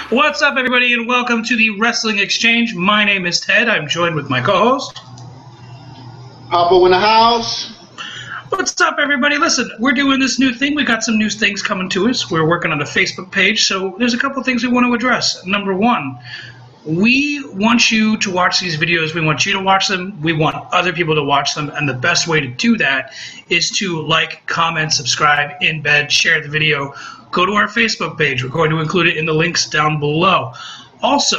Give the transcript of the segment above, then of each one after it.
What's up, everybody, and welcome to the Wrestling Exchange. My name is Ted. I'm joined with my co-host, Papo in the house. What's up, everybody? Listen, we're doing this new thing. We got some new things coming to us. We're working on a Facebook page, so there's a couple things we want to address. Number one, we want you to watch these videos. We want you to watch them. We want other people to watch them, and the best way to do that is to like, comment, subscribe, embed, share the video. Go to our Facebook page. We're going to include it in the links down below. Also,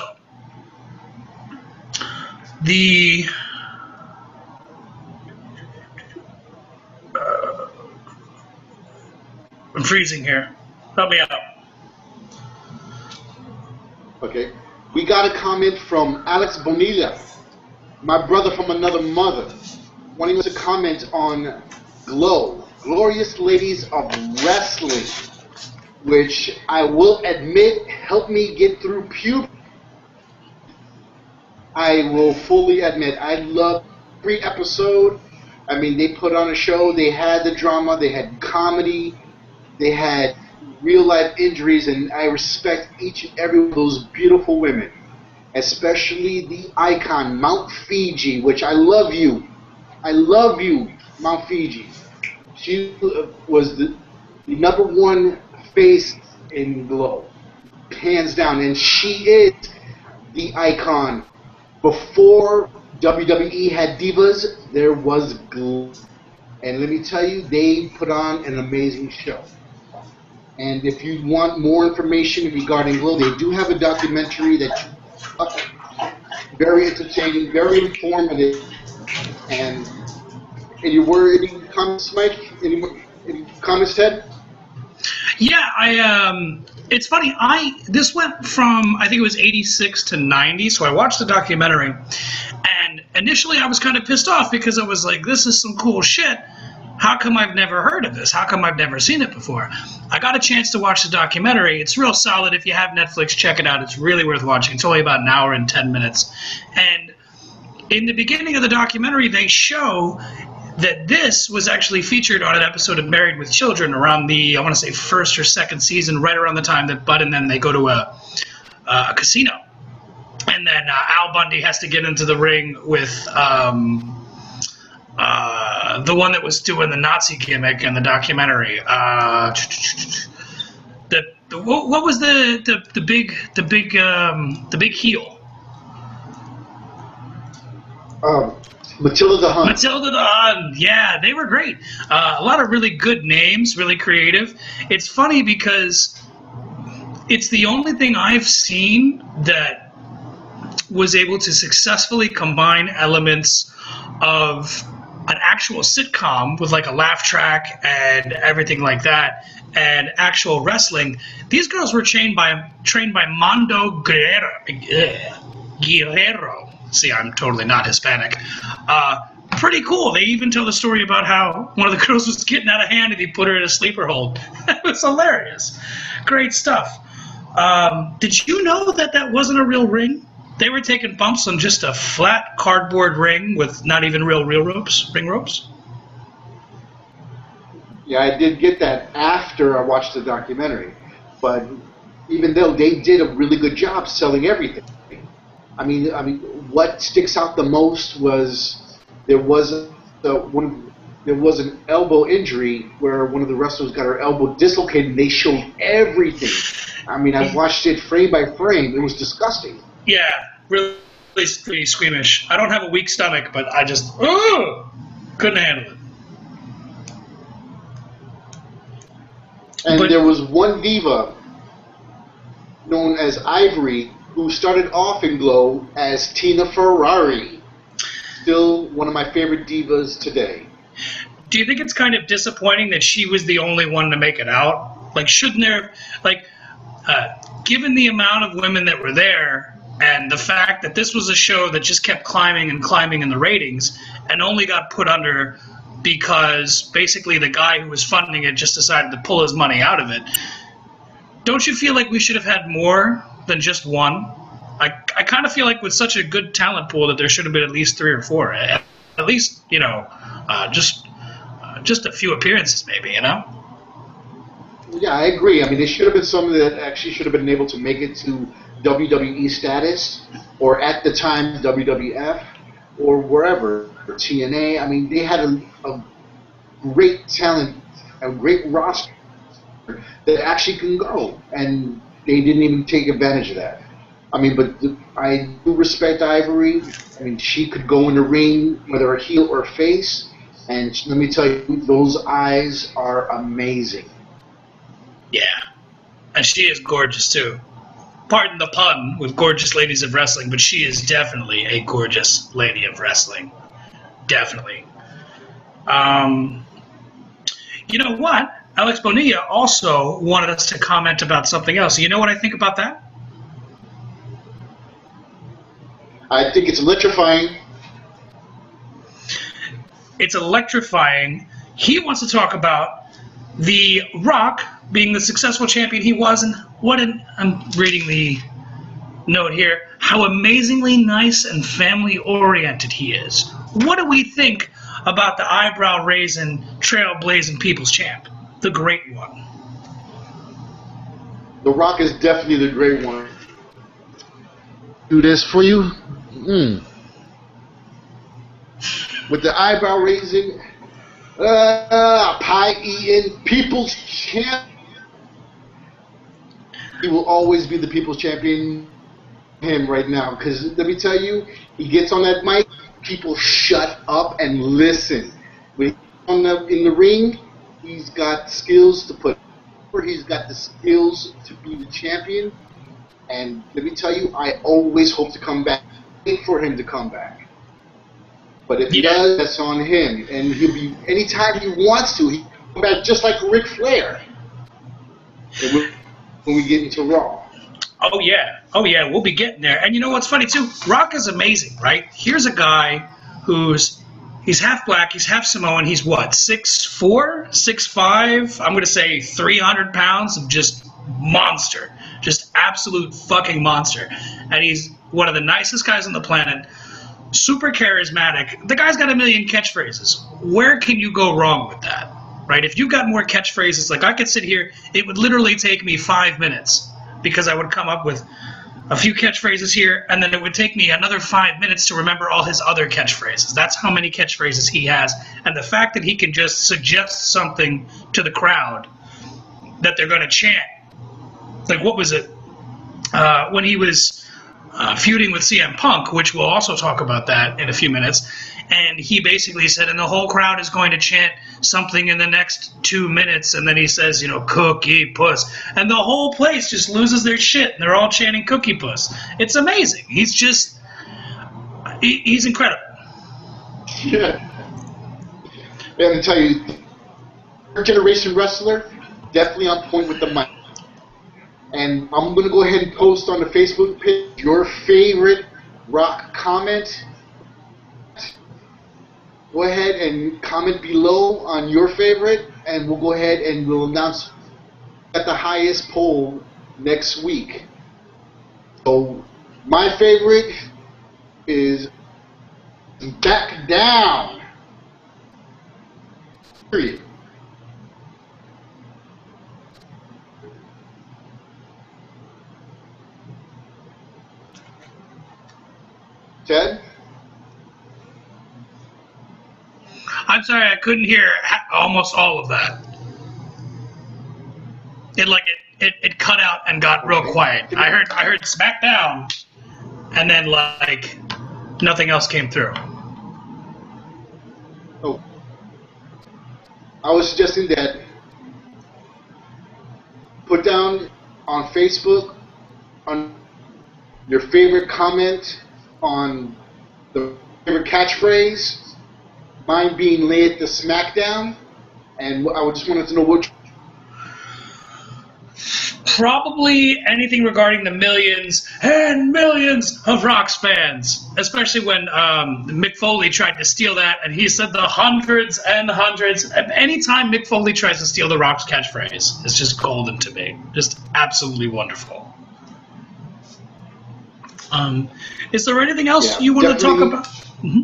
I'm freezing here. Help me out. Okay. We got a comment from Alex Bonilla, my brother from another mother, wanting us to comment on Glow, Glorious Ladies of Wrestling, which I will admit helped me get through puberty. I will fully admit I loved every episode. I mean, they put on a show. They had the drama. They had comedy. They had real-life injuries, and I respect each and every one of those beautiful women, especially the icon, Mount Fiji, which I love you. I love you, Mount Fiji. She was the number one face in Glow, hands down, and she is the icon. Before WWE had divas, there was Glow, and let me tell you, they put on an amazing show. And if you want more information regarding Glow, they do have a documentary that's very entertaining, very informative. And any comments, Mike? Any comments, Ted? Yeah, it's funny. This went from, I think it was 86 to 90, so I watched the documentary, and initially I was kind of pissed off because I was like, this is some cool shit. How come I've never heard of this? How come I've never seen it before? I got a chance to watch the documentary. It's real solid. If you have Netflix, check it out. It's really worth watching. It's only about an hour and 10 minutes. And in the beginning of the documentary, they show that this was actually featured on an episode of Married with Children around the, I want to say, first or second season, right around the time that Bud and them, they go to a casino. And then Al Bundy has to get into the ring with the one that was doing the Nazi gimmick in the documentary. What was the big heel? Matilda the Hun. Matilda the Hun. Yeah, they were great. A lot of really good names, really creative. It's funny because it's the only thing I've seen that was able to successfully combine elements of an actual sitcom with like a laugh track and everything like that, and actual wrestling. These girls were trained by Mando Guerrero. See, I'm totally not Hispanic. Pretty cool. They even tell the story about how one of the girls was getting out of hand and he put her in a sleeper hold. It was hilarious. Great stuff. Did you know that wasn't a real ring? They were taking bumps on just a flat cardboard ring with not even real ring ropes. Yeah, I did get that after I watched the documentary. But even though they did a really good job selling everything. I mean, what sticks out the most was there was an elbow injury where one of the wrestlers got her elbow dislocated, and they showed everything. I mean, I watched it frame by frame. It was disgusting. Yeah, really pretty squeamish. I don't have a weak stomach, but I just couldn't handle it. And there was one diva known as Ivory who started off in Glow as Tina Ferrari. Still one of my favorite divas today. Do you think it's kind of disappointing that she was the only one to make it out? Like, shouldn't there, like, given the amount of women that were there, and the fact that this was a show that just kept climbing and climbing in the ratings and only got put under because basically the guy who was funding it just decided to pull his money out of it, don't you feel like we should have had more than just one? I kind of feel like with such a good talent pool that there should have been at least 3 or 4. At least, just a few appearances maybe, Yeah, I agree. I mean, they should have been someone that actually should have been able to make it to WWE status, or at the time WWF, or wherever, TNA. I mean, they had a great talent, a great roster that actually can go, and they didn't even take advantage of that. I mean, but I do respect Ivory. I mean, she could go in the ring, whether a heel or a face, and let me tell you, those eyes are amazing. Yeah, and she is gorgeous too. Pardon the pun with gorgeous ladies of wrestling, but she is definitely a gorgeous lady of wrestling. Definitely. You know what? Alex Bonilla also wanted us to comment about something else. You know what I think about that? I think it's electrifying. It's electrifying. He wants to talk about The Rock being the successful champion he was, and I'm reading the note here, how amazingly nice and family-oriented he is. What do we think about the eyebrow-raising, trailblazing people's champ, the great one? The Rock is definitely the great one. Do this for you? With the eyebrow raising, pie eating, people's champ. He will always be the people's champion. Him right now, because let me tell you, he gets on that mic, people shut up and listen. When he's in the ring, he's got skills to put. He's got the skills to be the champion. And let me tell you, I always hope to come back. Wait for him to come back. But if he does, that's on him. And he'll be, anytime he wants to, he'll come back just like Ric Flair. When we get into Raw. Oh yeah, we'll be getting there. And you know what's funny too? Rock is amazing, right? Here's a guy he's half black, he's half Samoan, he's what, 6'4", 6'5", I'm gonna say 300 pounds of just monster. Just absolute fucking monster. And he's one of the nicest guys on the planet. Super charismatic. The guy's got a million catchphrases. Where can you go wrong with that? Right? If you got more catchphrases, like I could sit here, it would literally take me 5 minutes because I would come up with a few catchphrases here, and then it would take me another 5 minutes to remember all his other catchphrases. That's how many catchphrases he has. And the fact that he can just suggest something to the crowd that they're going to chant. Like, what was it? When he was feuding with CM Punk, which we'll also talk about that in a few minutes, and he basically said, and the whole crowd is going to chant something in the next 2 minutes, and then he says, you know, cookie puss, and the whole place just loses their shit, and they're all chanting cookie puss. It's amazing. He's just, he's incredible. Yeah. Man, I tell you, third generation wrestler, definitely on point with the mic. And I'm going to go ahead and post on the Facebook page your favorite Rock comment. Go ahead and comment below on your favorite, and we'll go ahead and we'll announce at the highest poll next week. So my favorite is Back Down. Period. Ted? I'm sorry, I couldn't hear almost all of that. It cut out and got real quiet. I heard SmackDown, and then like nothing else came through. Oh, I was suggesting that put down on Facebook on your favorite comment on the favorite catchphrase. Mine being "Lay It to SmackDown," and I just wanted to know which. Probably anything regarding the millions and millions of Rock's fans, especially when Mick Foley tried to steal that, and he said the hundreds and hundreds. Anytime Mick Foley tries to steal the Rock's catchphrase, it's just golden to me. Just absolutely wonderful. Is there anything else you want to talk about? Mm-hmm.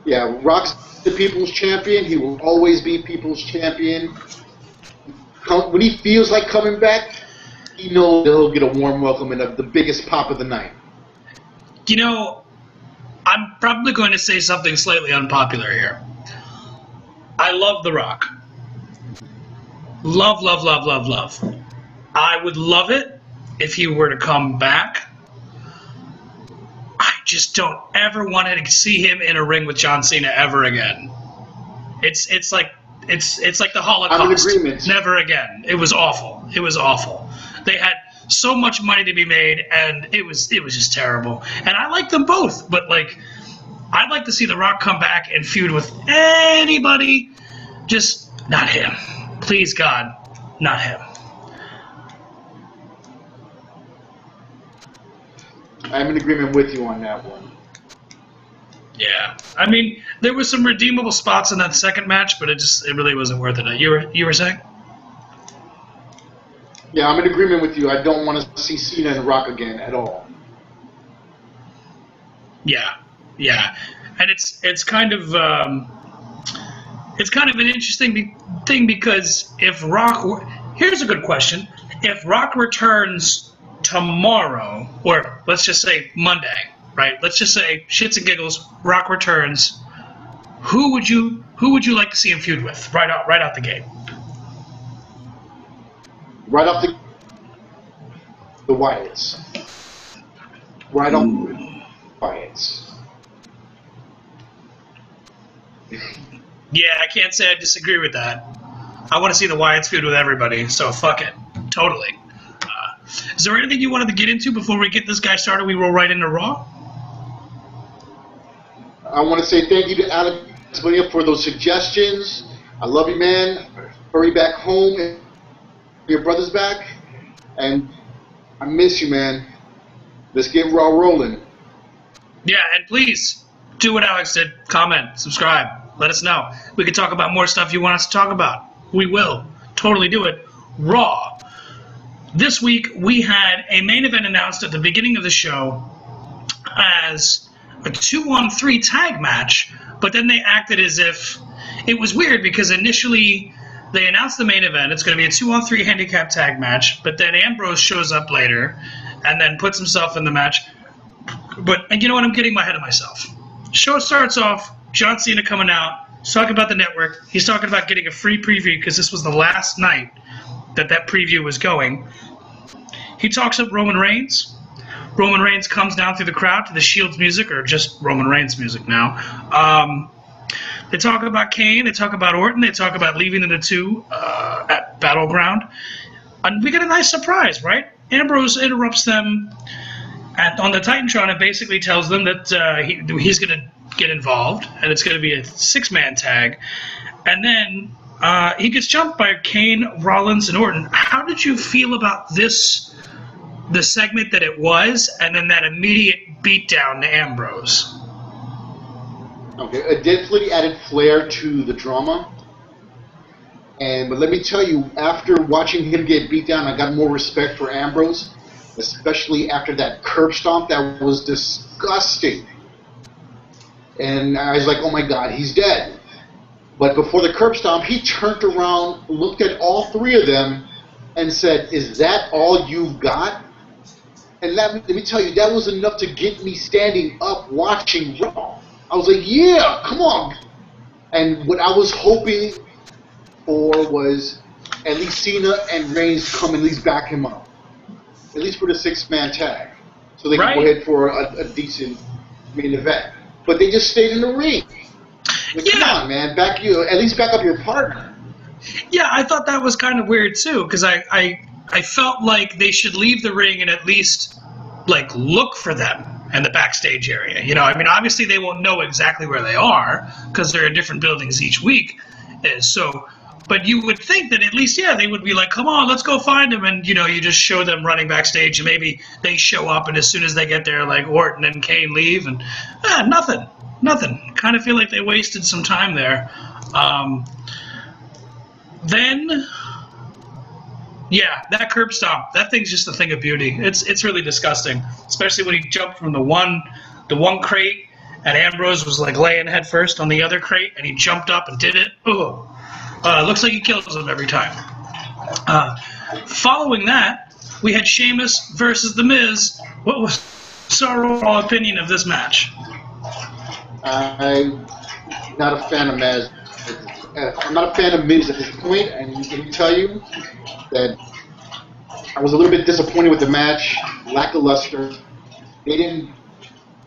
Yeah, Rock's the People's Champion. He will always be People's Champion. When he feels like coming back, he knows he'll get a warm welcome and the biggest pop of the night. You know, I'm probably going to say something slightly unpopular here. I love The Rock. Love, love, love, love, love. I would love it if he were to come back. I just don't ever want to see him in a ring with John Cena ever again. It's like the Holocaust. I'm in agreement. Never again. It was awful. It was awful. They had so much money to be made, and it was just terrible. And I like them both, but like, I'd like to see The Rock come back and feud with anybody, just not him. Please, God, not him. I'm in agreement with you on that one. Yeah, I mean, there was some redeemable spots in that second match, but it really wasn't worth it. You were saying? Yeah, I'm in agreement with you. I don't want to see Cena and Rock again at all. Yeah, and it's kind of an interesting thing because if Rock, here's a good question: if Rock returns tomorrow, or let's just say Monday, right? Let's just say shits and giggles, Rock returns. Who would you like to see him feud with right out the gate? Right off the Wyatts. Right off the Wyatts. Yeah, I can't say I disagree with that. I want to see the Wyatts feud with everybody, so fuck it. Totally. Is there anything you wanted to get into before we get this guy started? We roll right into Raw? I want to say thank you to Alex Bonilla for those suggestions. I love you, man. Hurry back home. And your brother's back. And I miss you, man. Let's get Raw rolling. Yeah, and please do what Alex did. Comment, subscribe. Let us know. We can talk about more stuff you want us to talk about. We will totally do it. Raw. This week, we had a main event announced at the beginning of the show as a 2-on-3 tag match, but then they acted as if it was weird because initially they announced the main event. It's going to be a 2-on-3 handicap tag match, but then Ambrose shows up later and then puts himself in the match. And you know what? I'm getting ahead of myself. Show starts off, John Cena coming out. He's talking about the network. He's talking about getting a free preview because this was the last night that preview was going. He talks up Roman Reigns. Roman Reigns comes down through the crowd to the Shield's music, or just Roman Reigns music now. They talk about Kane. They talk about Orton. They talk about leaving the two at Battleground. And we get a nice surprise, right? Ambrose interrupts them on the Titantron and basically tells them that he's going to get involved, and it's going to be a 6-man tag. And then he gets jumped by Kane, Rollins, and Orton. How did you feel about this, the segment that it was, and then that immediate beatdown to Ambrose? Okay, it definitely added flair to the drama. But let me tell you, after watching him get beat down, I got more respect for Ambrose, especially after that curb stomp that was disgusting. And I was like, oh my God, he's dead. But before the curb stomp, he turned around, looked at all three of them, and said, is that all you've got? And let me tell you, that was enough to get me standing up watching Raw. I was like, yeah, come on. And what I was hoping for was at least Cena and Reigns come at least back him up. At least for the 6-man tag. So they can go ahead for a decent main event. But they just stayed in the ring. Like, come on, man. At least back up your partner. Yeah, I thought that was kind of weird, too, because I felt like they should leave the ring and at least, like, look for them in the backstage area. You know, I mean, obviously they won't know exactly where they are because they're in different buildings each week. But you would think that at least, they would be like, come on, let's go find them. And, you know, you just show them running backstage and maybe they show up and as soon as they get there, like Orton and Kane leave and nothing. Kind of feel like they wasted some time there. Then, that curb stomp, that thing's just a thing of beauty. It's really disgusting, especially when he jumped from the one crate and Ambrose was like laying head first on the other crate, and he jumped up and did it. Ugh. Looks like he kills him every time. Following that, we had Sheamus versus The Miz. What was our overall opinion of this match? I'm not a fan of Miz. I'm not a fan of Miz at this point, and I can tell you that I was a little bit disappointed with the match, lackluster. They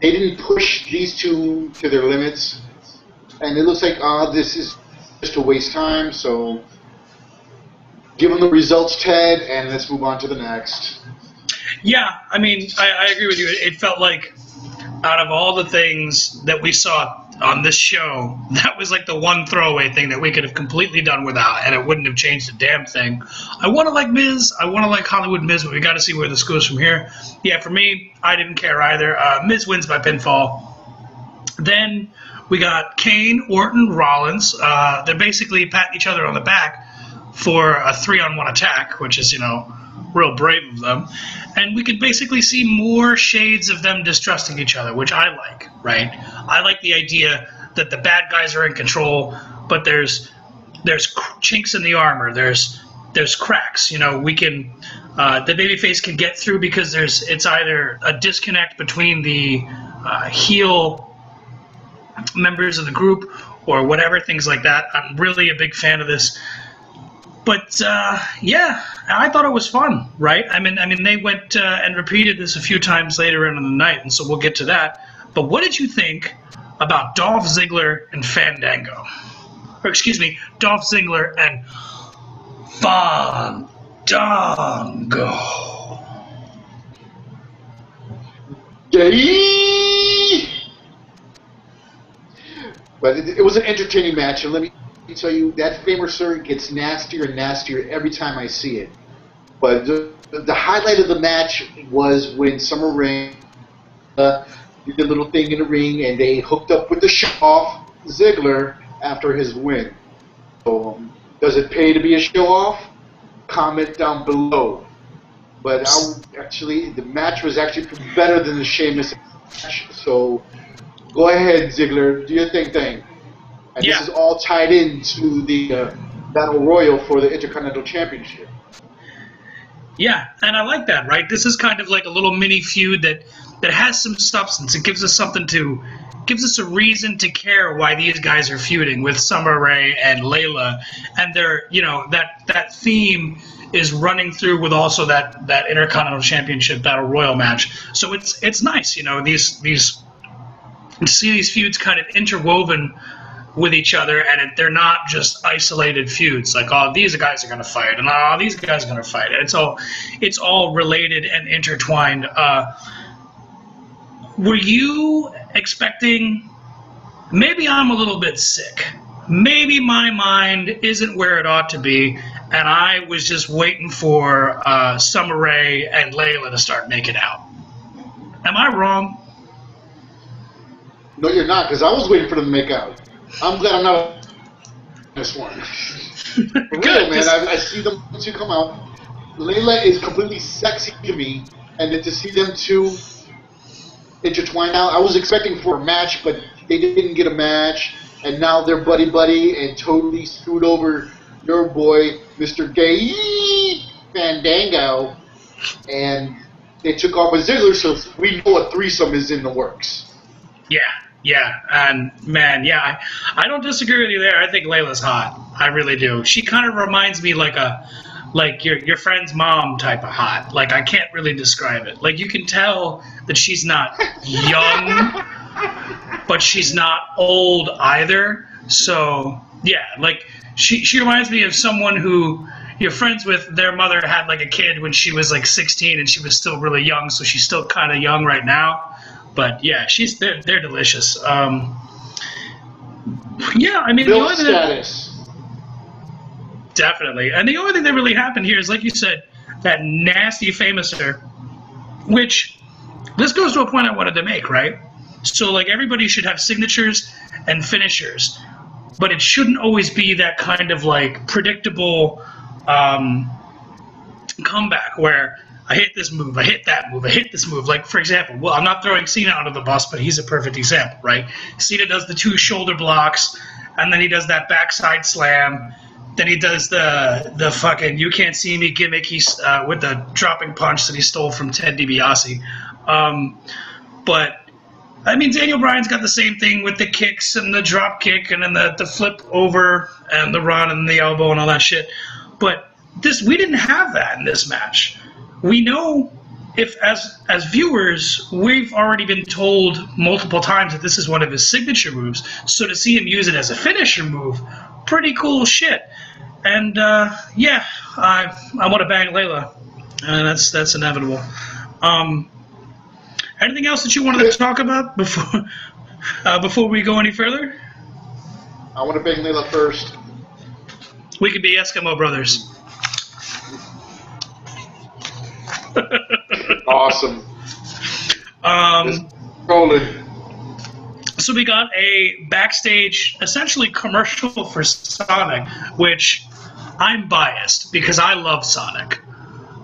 didn't push these two to their limits, and it looks like this is just a waste time. So give them the results, Ted, and let's move on to the next. Yeah, I mean, I agree with you. It felt like out of all the things that we saw on this show, that was like the one throwaway thing that we could have completely done without, and it wouldn't have changed a damn thing. I want to like Miz. I want to like Hollywood Miz, but we got to see where this goes from here. Yeah, for me, I didn't care either. Miz wins by pinfall. Then we got Kane, Orton, Rollins. They're basically patting each other on the back for a 3-on-1 attack, which is, real brave of them. And we could basically see more shades of them distrusting each other, which I like, right? I like the idea that the bad guys are in control, but there's chinks in the armor. There's cracks. We can the babyface can get through because it's either a disconnect between the heel members of the group or whatever, things like that. I'm really a big fan of this. But yeah, I thought it was fun, right? I mean, they went and repeated this a few times later in the night, and so we'll get to that. But what did you think about Dolph Ziggler and Fandango? Or excuse me, Dolph Ziggler and Fandango. Yay! But it was an entertaining match, and let me tell you, that Famer gets nastier and nastier every time I see it. But the highlight of the match was when Summer Rae did the little thing in the ring, and they hooked up with the show-off Ziggler after his win. So, does it pay to be a show-off? Comment down below. But the match was actually better than the Sheamus match. So, go ahead, Ziggler, do your thing. And yeah. This is all tied into the Battle Royal for the Intercontinental Championship. Yeah, and I like that, right? This is kind of like a little mini feud that has some substance. It gives us gives us a reason to care why these guys are feuding with Summer Rae and Layla, and they're, that theme is running through with also that Intercontinental Championship Battle Royal match. So it's nice, these to see these feuds kind of interwoven with each other, and they're not just isolated feuds like, oh, these guys are going to fight, and oh, these guys are going to fight. It's all related and intertwined. Were you expecting? Maybe I'm a little bit sick. Maybe my mind isn't where it ought to be, and I was just waiting for Summer Rae and Layla to start making out. Am I wrong? No, you're not, because I was waiting for them to make out. I'm glad I'm not this one. For real, man. I see them two come out. Layla is completely sexy to me, and then to see them two intertwine now, I was expecting for a match, but they didn't get a match, and now they're buddy and totally screwed over your boy, Mr. Gay Fandango, and they took off with Ziggler, so we know a threesome is in the works. Yeah, and man, yeah, I don't disagree with you there. I think Layla's hot. I really do. She kind of reminds me like your friend's mom type of hot. Like, I can't really describe it. Like, you can tell that she's not young, but she's not old either. So yeah, like she reminds me of someone who you're friends with. Their mother had like a kid when she was like 16, and she was still really young, so she's still kind of young right now. But yeah, they're delicious. Yeah, I mean, Milk status. Definitely. And the only thing that really happened here is, like you said, that nasty Famouser, which this goes to a point I wanted to make, right? So like everybody should have signatures and finishers, but it shouldn't always be that kind of like predictable comeback where I hit this move, I hit that move, I hit this move. Like, for example, well, I'm not throwing Cena under the bus, but he's a perfect example, right? Cena does the 2 shoulder blocks, and then he does that backside slam. Then he does the fucking you can't see me gimmick he's with the dropping punch that he stole from Ted DiBiase. But, I mean, Daniel Bryan's got the same thing with the kicks and the drop kick and then the flip over and the run and the elbow and all that shit. But we didn't have that in this match. We know, if as viewers, we've already been told multiple times that this is one of his signature moves. So to see him use it as a finisher move, pretty cool shit. And yeah, I want to bang Layla, and that's inevitable. Anything else that you wanted to talk about before we go any further? I want to bang Layla first. We could be Eskimo brothers. Awesome. So we got a backstage, essentially commercial for Sonic, which I'm biased because I love Sonic.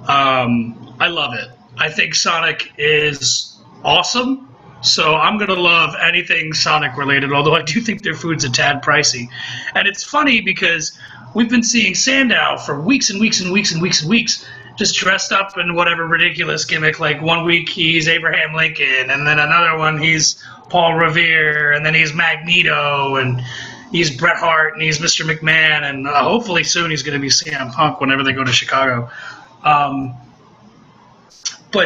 I love it. I think Sonic is awesome. So I'm going to love anything Sonic related, although I do think their food's a tad pricey. And it's funny because we've been seeing Sandow for weeks and weeks and weeks and weeks and weeks, just dressed up in whatever ridiculous gimmick. Like one week he's Abraham Lincoln, and then another one he's Paul Revere, and then he's Magneto, and he's Bret Hart, and he's Mr. McMahon, and hopefully soon he's going to be CM Punk whenever they go to Chicago.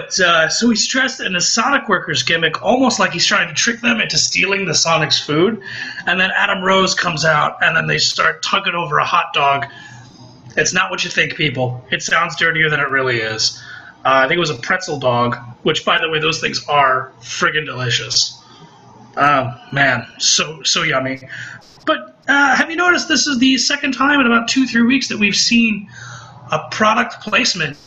So he's dressed in a Sonic Workers gimmick, almost like he's trying to trick them into stealing the Sonic's food. And then Adam Rose comes out, and then they start tugging over a hot dog. It's not what you think, people. It sounds dirtier than it really is. I think it was a pretzel dog, which, by the way, those things are friggin' delicious. Man, so yummy. But have you noticed this is the second time in about 2-3 weeks that we've seen a product placement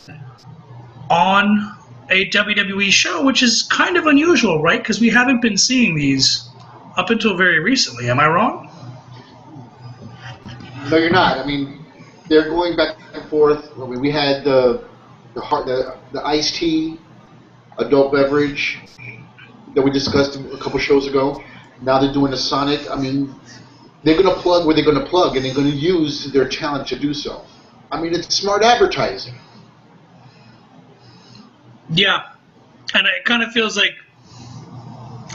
on a WWE show, which is kind of unusual, right? Because we haven't been seeing these up until very recently. Am I wrong? No, you're not. I mean, they're going back and forth. I mean, we had the iced tea, adult beverage that we discussed a couple shows ago. Now they're doing the Sonic. I mean, they're going to plug where they're going to plug, and they're going to use their talent to do so. I mean, it's smart advertising. Yeah, and it kind of feels like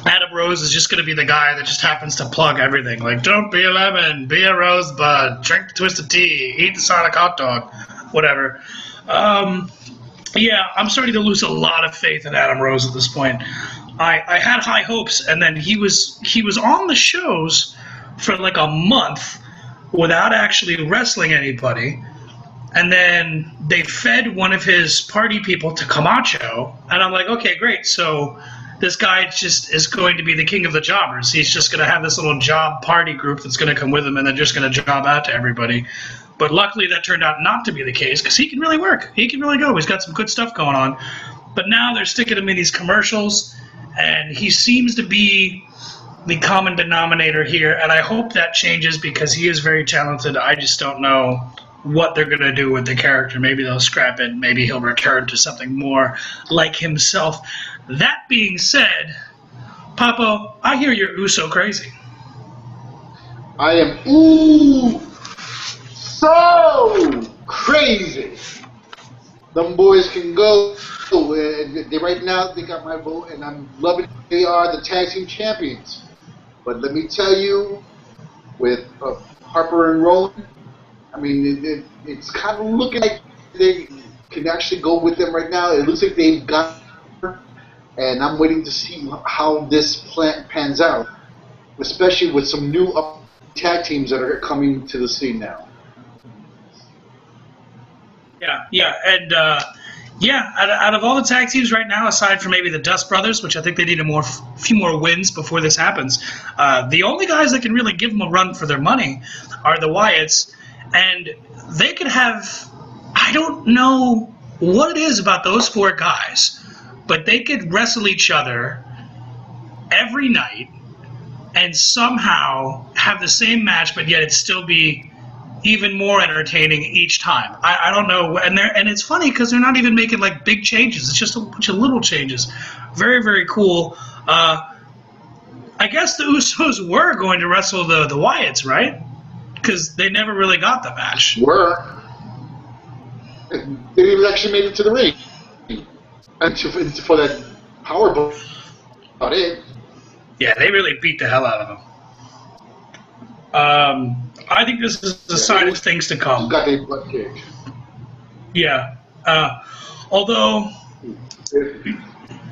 Adam Rose is just going to be the guy that just happens to plug everything. Like, don't be a lemon, be a rosebud, drink the twisted tea, eat the Sonic hot dog, whatever. Yeah, I'm starting to lose a lot of faith in Adam Rose at this point. I had high hopes, and then he was on the shows for like a month without actually wrestling anybody. And then they fed one of his party people to Camacho, and I'm like, okay, great. So this guy just is going to be the king of the jobbers. He's just going to have this little job party group that's going to come with him, and they're just going to job out to everybody. But luckily that turned out not to be the case, because he can really work. He can really go. He's got some good stuff going on. But now they're sticking him in these commercials, and he seems to be the common denominator here, and I hope that changes because he is very talented. I just don't know what they're going to do with the character. Maybe they'll scrap it. Maybe he'll return to something more like himself. That being said, Papo, I hear you're Uso crazy. I am so crazy. Them boys can go. Right now, they got my vote, and I'm loving it. They are the tag team champions. But let me tell you, with Harper and Rowan, I mean, it's kind of looking like they can actually go with them right now. It looks like they've got her, and I'm waiting to see how this pans out, especially with some new tag teams that are coming to the scene now. And out of all the tag teams right now, aside from maybe the Dust Brothers, which I think they need a few more wins before this happens, the only guys that can really give them a run for their money are the Wyatts. And they could have, I don't know what it is about those 4 guys, but they could wrestle each other every night and somehow have the same match, but yet it still be even more entertaining each time. I don't know, and it's funny because they're not even making like big changes. It's just a bunch of little changes. Very, very cool. I guess the Usos were going to wrestle the Wyatts, right? Because they never really got the match. They didn't even actually make it to the ring. And for that power bomb, about it. Yeah, they really beat the hell out of them. I think this is a sign of things to come. Got their butt kicked. Yeah. Although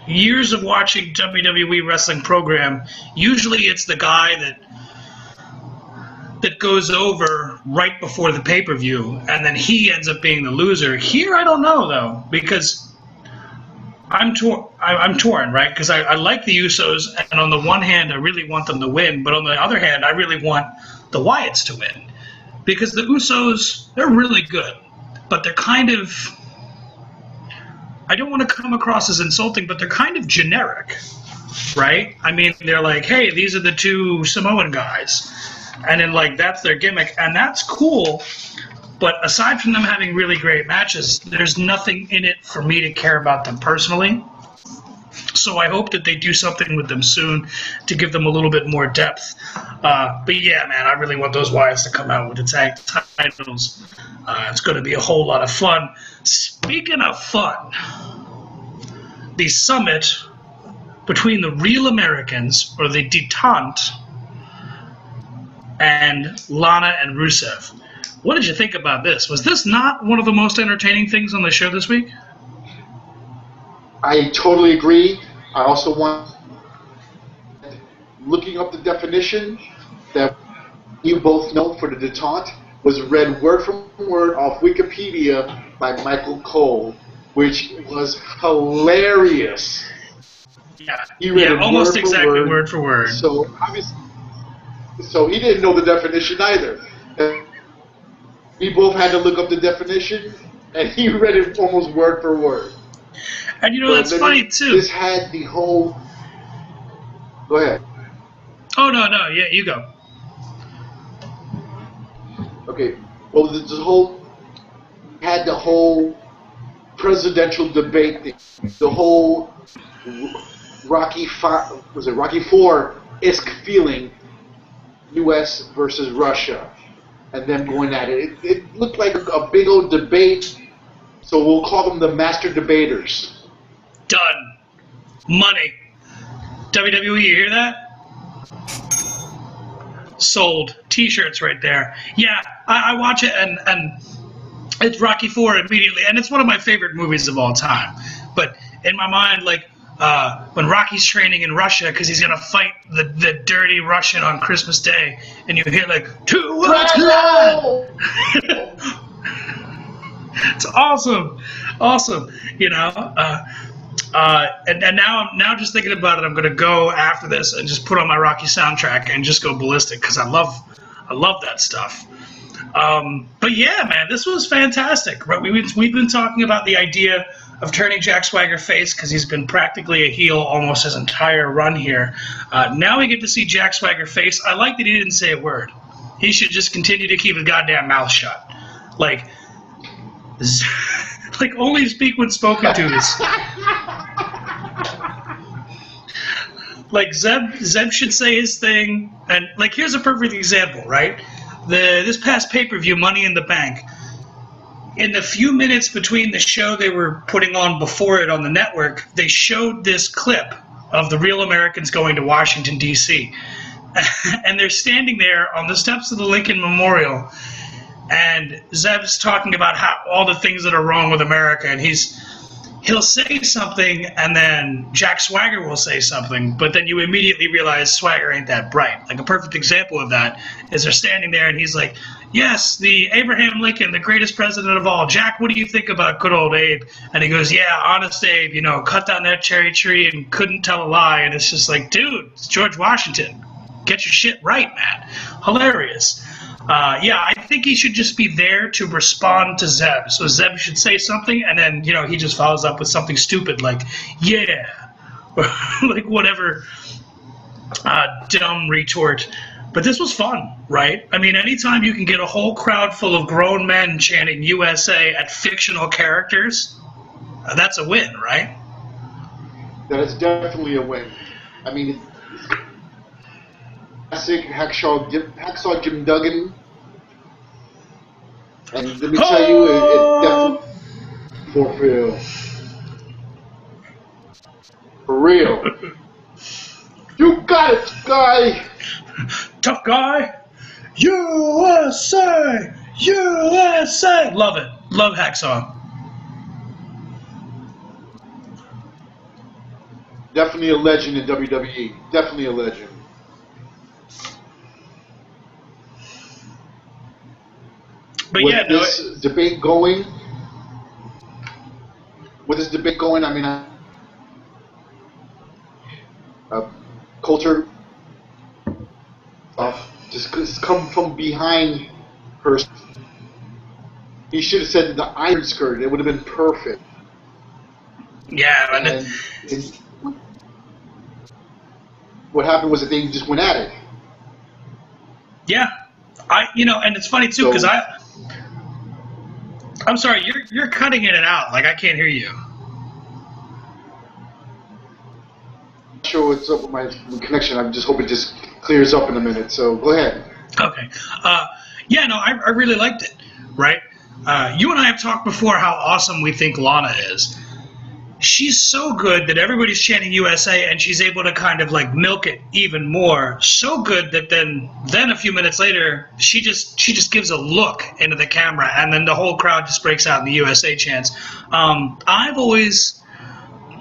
years of watching WWE wrestling program, usually it's the guy that goes over right before the pay-per-view, and then he ends up being the loser. Here, I don't know though, because I'm torn, right? Because I like the Usos, and on the one hand, I really want them to win, but on the other hand, I really want the Wyatts to win. Because the Usos, they're really good, but they're kind of, I don't want to come across as insulting, but they're kind of generic, right? I mean, they're like, hey, these are the two Samoan guys. And then, like, that's their gimmick, and that's cool. But aside from them having really great matches, there's nothing in it for me to care about them personally. So I hope that they do something with them soon to give them a little bit more depth. But yeah, man, I really want those Wyatts to come out with the tag titles. It's going to be a whole lot of fun. Speaking of fun, the summit between the Real Americans, or the Detente, and Lana and Rusev. What did you think about this? Was this not one of the most entertaining things on the show this week? I totally agree. I also want, looking up the definition that you both know for the detente was read word for word off Wikipedia by Michael Cole, which was hilarious. Yeah, he read it almost exactly word for word. So obviously, he didn't know the definition either. And we both had to look up the definition, and he read it almost word for word. And you know, that's funny too. This had the whole. Go ahead. Oh no, yeah, you go. Okay. Well, had the whole presidential debate thing, the whole Rocky IV-esque feeling, U.S. versus Russia, and them going at it. It looked like a big old debate, so we'll call them the master debaters. Done. Money. WWE, you hear that? Sold. T-shirts right there. Yeah, I watch it, and it's Rocky IV immediately, and it's one of my favorite movies of all time. But in my mind, like, when Rocky's training in Russia because he's going to fight the dirty Russian on Christmas Day, and you hear, like, "To what's blood!" It's awesome. Awesome. You know? And now I'm just thinking about it. I'm going to go after this and just put on my Rocky soundtrack and just go ballistic because I love that stuff. But yeah, man, this was fantastic. Right? We've been talking about the idea of turning Jack Swagger face because he's been practically a heel almost his entire run here. Now we get to see Jack Swagger face. I like that he didn't say a word. He should just continue to keep his goddamn mouth shut. Like only speak when spoken to. Like Zeb should say his thing, and like here's a perfect example, right? This past pay-per-view, Money in the Bank. In the few minutes between the show they were putting on before it on the network, they showed this clip of the Real Americans going to Washington, D.C. And they're standing there on the steps of the Lincoln Memorial, and Zeb's talking about how all the things that are wrong with America, and he'll say something, and then Jack Swagger will say something, but then you immediately realize Swagger ain't that bright. Like a perfect example of that is they're standing there, and he's like, "Yes, the Abraham Lincoln, the greatest president of all. Jack, what do you think about good old Abe?" And he goes, "Yeah, honest Abe, cut down that cherry tree and couldn't tell a lie." And it's just like, dude, it's George Washington. Get your shit right, man. Hilarious. Yeah, I think he should just be there to respond to Zeb. So Zeb should say something, and then, he just follows up with something stupid like, "Yeah," or like whatever dumb retort But this was fun, right? I mean, anytime you can get a whole crowd full of grown men chanting USA at fictional characters, that's a win, right? That is definitely a win. I mean, it's classic Hacksaw Jim Duggan. And let me tell you, it definitely for real. For real. You got it, guy! Tough guy! USA! USA! Love it. Love Hacksaw. Definitely a legend in WWE. Definitely a legend. But with yeah, this debate going, I mean, Coulter just come from behind her. He should have said the iron skirt. It would have been perfect. Yeah, and what happened was that they just went at it. Yeah, and it's funny too because I'm sorry, you're cutting in and out. Like I can't hear you. Not sure what's up with my connection. I just hope it just clears up in a minute. So go ahead. Okay. Yeah, no, I really liked it. Right. You and I have talked before how awesome we think Lana is. She's so good that everybody's chanting USA, and she's able to kind of like milk it even more. So good that then a few minutes later, she just gives a look into the camera, and then the whole crowd just breaks out in the USA chants. I've always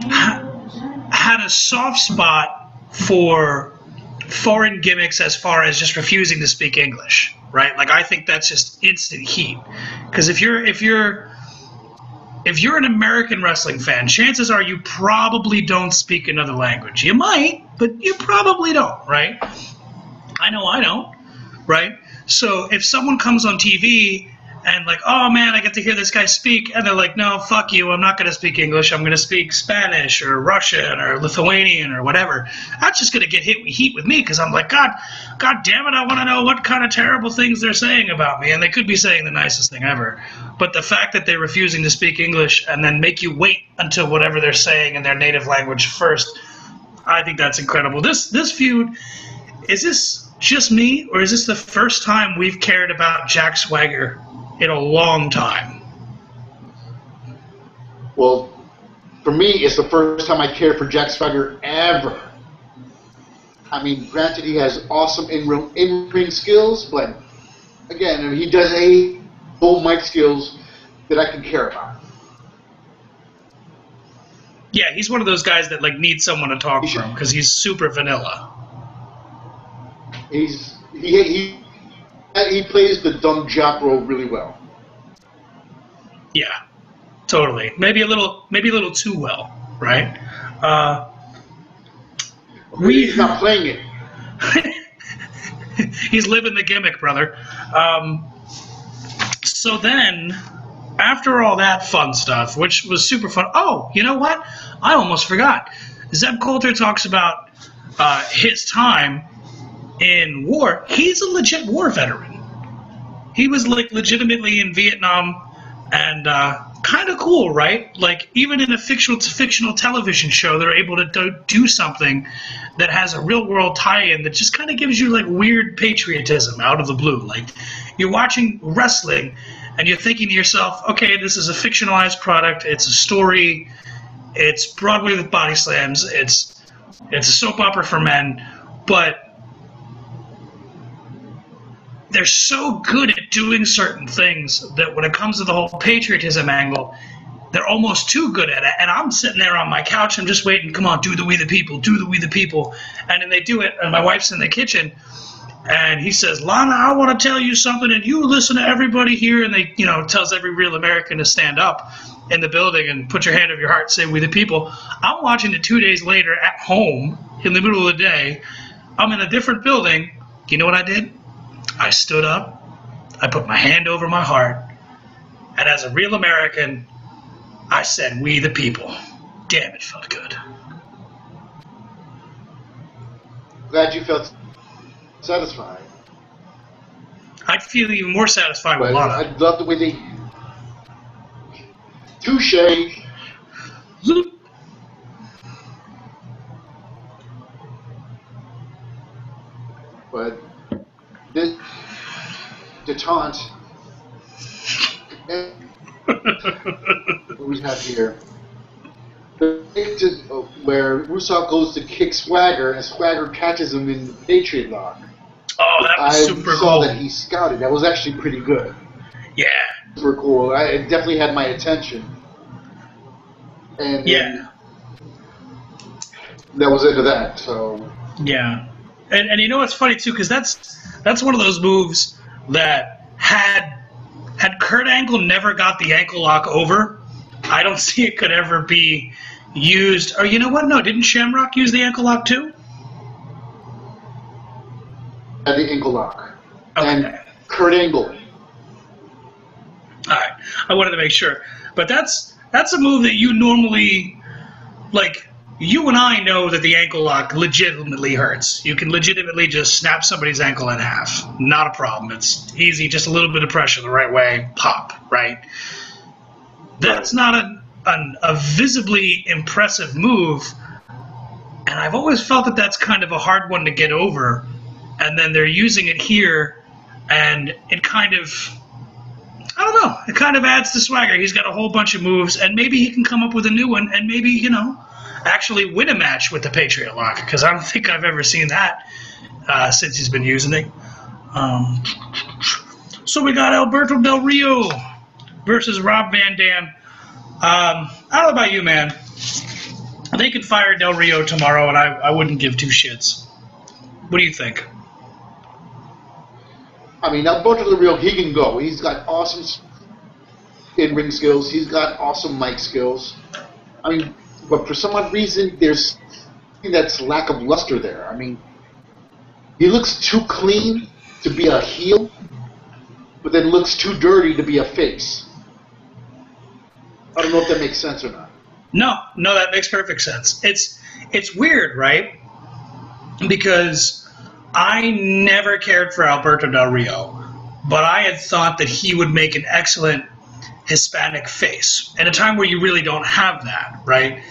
had a soft spot for foreign gimmicks as far as just refusing to speak English, right? Like I think that's just instant heat. Because if you're an American wrestling fan, chances are you probably don't speak another language. You might, but you probably don't, right? I know I don't, right? So if someone comes on TV and like, oh man, I get to hear this guy speak, and they're like, no, fuck you, I'm not going to speak English, I'm going to speak Spanish or Russian or Lithuanian or whatever, that's just going to get heat with me because I'm like, God damn it, I want to know what kind of terrible things they're saying about me, and they could be saying the nicest thing ever. But the fact that they're refusing to speak English and then make you wait until whatever they're saying in their native language first, I think that's incredible. This feud, is this just me, or is this the first time we've cared about Jack Swagger in a long time? Well, for me, it's the first time I cared for Jack Swagger ever. I mean, granted, he has awesome in-ring skills, but again, I mean, he does a full mic skills that I can care about. Yeah, he's one of those guys that like needs someone to talk for him because he's super vanilla. He plays the dumb jock role really well. Yeah, totally. Maybe a little too well, right? He's not playing it. He's living the gimmick, brother. So then, after all that fun stuff, which was super fun. Oh, you know what? I almost forgot. Zeb Coulter talks about his time in war. He's a legit war veteran. He was like legitimately in Vietnam, and kind of cool, right? Like even in a fictional television show, they're able to do something that has a real world tie-in that just kind of gives you like weird patriotism out of the blue. Like you're watching wrestling and you're thinking to yourself, okay, this is a fictionalized product. It's a story. It's Broadway with body slams. It's a soap opera for men, but they're so good at doing certain things that when it comes to the whole patriotism angle, they're almost too good at it. And I'm sitting there on my couch, I'm just waiting, come on, do the We the People, do the We the People. And then they do it, and my wife's in the kitchen, and he says, Lana, I want to tell you something, and you listen to everybody here. And they, tells every real American to stand up in the building and put your hand over your heart, say We the People. I'm watching it 2 days later at home in the middle of the day. I'm in a different building. You know what I did? I stood up, I put my hand over my heart, and as a real American, I said, We the People. Damn, it felt good. Glad you felt satisfying. I'd feel even more satisfied with But Lana. I love the way they... Touche! Zoop. But this detente... what we have here... where Rusev goes to kick Swagger, and Swagger catches him in the Patriot Lock. Oh, that was super cool. I saw that he scouted. That was actually pretty good. Yeah. Super cool. It definitely had my attention. And yeah. That was into that, so... Yeah. And you know what's funny, too, because that's one of those moves that had Kurt Angle never got the ankle lock over, I don't see it could ever be used. Or you know what? No, didn't Shamrock use the ankle lock, too? The ankle lock. Okay. And Kurt Angle. All right. I wanted to make sure. But that's a move that you normally, like, you and I know that the ankle lock legitimately hurts. You can legitimately just snap somebody's ankle in half. Not a problem. It's easy, just a little bit of pressure the right way, pop, right? That's not a visibly impressive move, and I've always felt that that's kind of a hard one to get over. And then they're using it here, and it kind of, I don't know, it kind of adds to Swagger. He's got a whole bunch of moves, and maybe he can come up with a new one, and maybe, you know, actually win a match with the Patriot Lock, because I don't think I've ever seen that since he's been using it. So we got Alberto Del Rio versus Rob Van Dam. I don't know about you, man. They could fire Del Rio tomorrow, and I wouldn't give two shits. What do you think? I mean, Alberto Del Rio, he can go. He's got awesome in-ring skills. He's got awesome mic skills. I mean, but for some odd reason, there's that's lack of luster there. I mean, he looks too clean to be a heel, but then looks too dirty to be a face. I don't know if that makes sense or not. No, that makes perfect sense. It's weird, right? Because I never cared for Alberto Del Rio, but I had thought that he would make an excellent Hispanic face at a time where you really don't have that, right?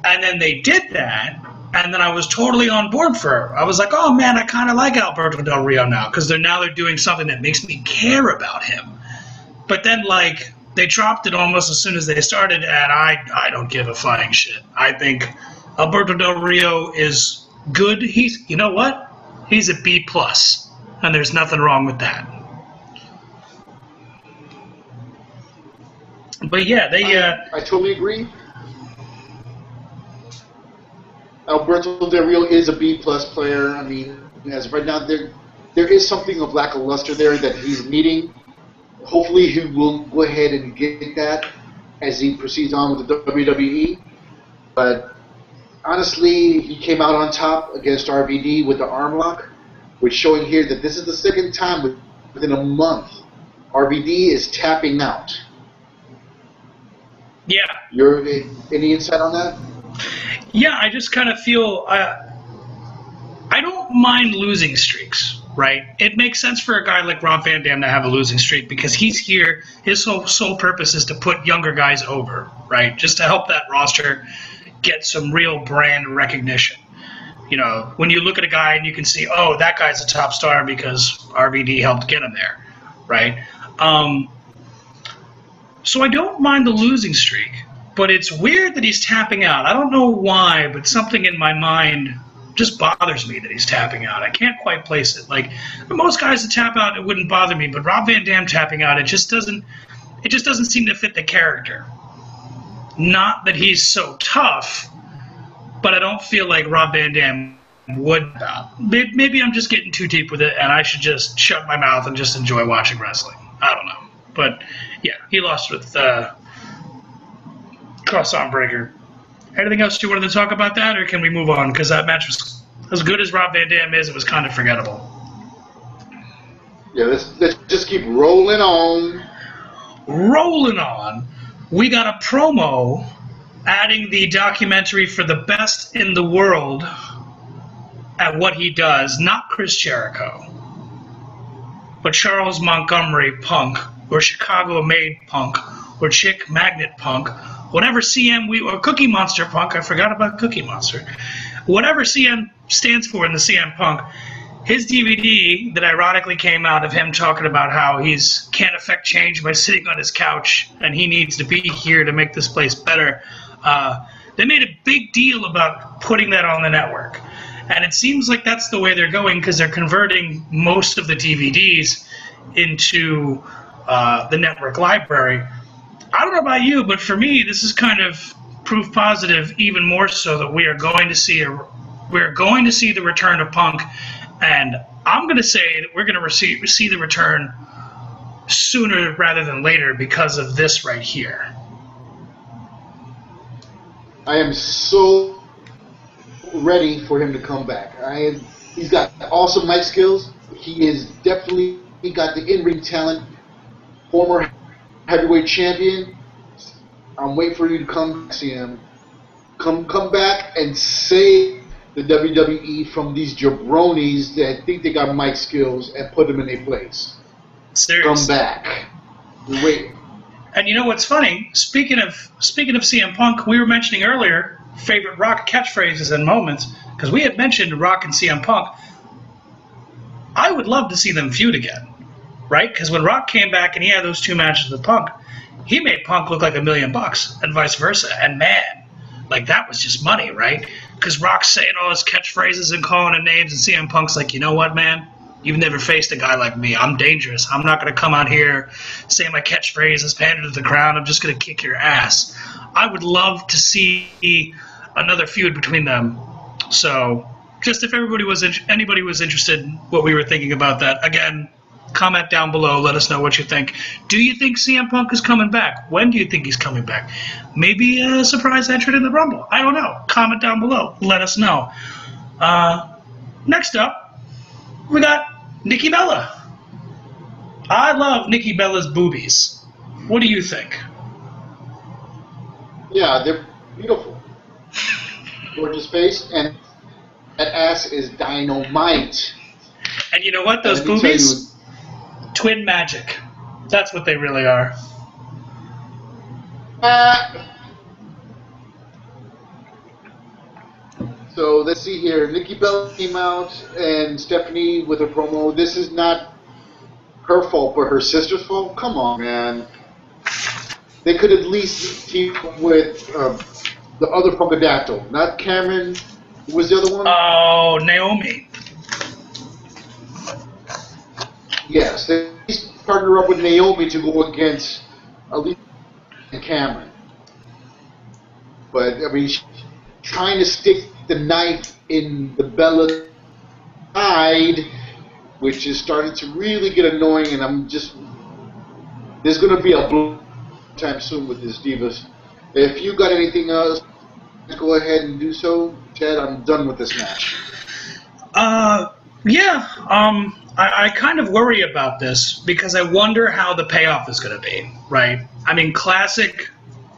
And then they did that, and then I was totally on board for it. I was like, oh man, I kind of like Alberto Del Rio now, because they're doing something that makes me care about him. But then, like, they dropped it almost as soon as they started, and I don't give a flying shit. I think Alberto Del Rio is good. You know what? He's a B+, and there's nothing wrong with that. But yeah, I totally agree. Alberto Del Rio is a B+ player. I mean, as of right now, there is something of lack of luster there that he's needing. Hopefully, he will go ahead and get that as he proceeds on with the WWE. But honestly, he came out on top against RVD with the arm lock, which showing here that this is the second time within a month RVD is tapping out. Yeah. Any insight on that? Yeah, I just kind of feel I don't mind losing streaks, right? It makes sense for a guy like Rob Van Dam to have a losing streak because he's here. His sole purpose is to put younger guys over, right? Just to help that roster get some real brand recognition. You know, when you look at a guy and you can see, oh, that guy's a top star because RVD helped get him there, right? So I don't mind the losing streak, but it's weird that he's tapping out. I don't know why, but something in my mind just bothers me that he's tapping out. I can't quite place it. Like, most guys that tap out, it wouldn't bother me, but Rob Van Dam tapping out, it just doesn't seem to fit the character. Not that he's so tough, but I don't feel like Rob Van Dam would. Maybe I'm just getting too deep with it, and I should just shut my mouth and just enjoy watching wrestling. I don't know. But, yeah, he lost with cross-arm breaker. Anything else you wanted to talk about that, or can we move on? Because that match was, as good as Rob Van Dam is, it was kind of forgettable. Yeah, let's just keep rolling on. Rolling on. We got a promo adding the documentary for the best in the world at what he does, not Chris Jericho, but Charles Montgomery Punk, or Chicago-made Punk, or Chick Magnet Punk, whatever or Cookie Monster Punk, I forgot about Cookie Monster, whatever CM stands for in the CM Punk, his DVD that ironically came out of him talking about how he's can't affect change by sitting on his couch and he needs to be here to make this place better. They made a big deal about putting that on the network. And it seems like that's the way they're going because they're converting most of the DVDs into the network library. I don't know about you, but for me, this is kind of proof positive, even more so that we are going to see the return of Punk. And I'm going to say that we're going to see the return sooner rather than later because of this right here. I am so ready for him to come back. He's got awesome mic skills. He is definitely got the in-ring talent. Former heavyweight champion. I'm waiting for you to come see him. Come back and save the WWE from these jabronis that think they got mic skills and put them in their place. Seriously. Come back. We're waiting. And you know what's funny? Speaking of CM Punk, we were mentioning earlier favorite Rock catchphrases and moments because we had mentioned Rock and CM Punk. I would love to see them feud again, right? Because when Rock came back and he had those 2 matches with Punk, he made Punk look like $1 million and vice versa. And man, like that was just money, right? Because Rock's saying all his catchphrases and calling him names, and CM Punk's like, you know what, man? You've never faced a guy like me. I'm dangerous. I'm not going to come out here saying my catchphrases, pan to the crowd. I'm just going to kick your ass. I would love to see another feud between them. So, just if anybody was interested in what we were thinking about that, again, comment down below. Let us know what you think. Do you think CM Punk is coming back? When do you think he's coming back? Maybe a surprise entrant in the Rumble. I don't know. Comment down below. Let us know. Next up, we got Nikki Bella. I love Nikki Bella's boobies. What do you think? Yeah, they're beautiful. Gorgeous face, and that ass is dynamite. And you know what? Those boobies, twin magic. That's what they really are. So let's see here. Nikki Bella came out and Stephanie with a promo. This is not her fault, but her sister's fault. Come on, man. They could at least team up with the other Funkadactyl. Not Cameron. Who was the other one? Oh, Naomi. Yes, they partner up with Naomi to go against Alicia and Cameron. But, I mean, she's trying to stick the knife in the Bella side, which is starting to really get annoying, and I'm just... There's going to be a blow time soon with this Divas. If you got anything else, go ahead and do so. Chad, I'm done with this match. I kind of worry about this because I wonder how the payoff is going to be, right? I mean, classic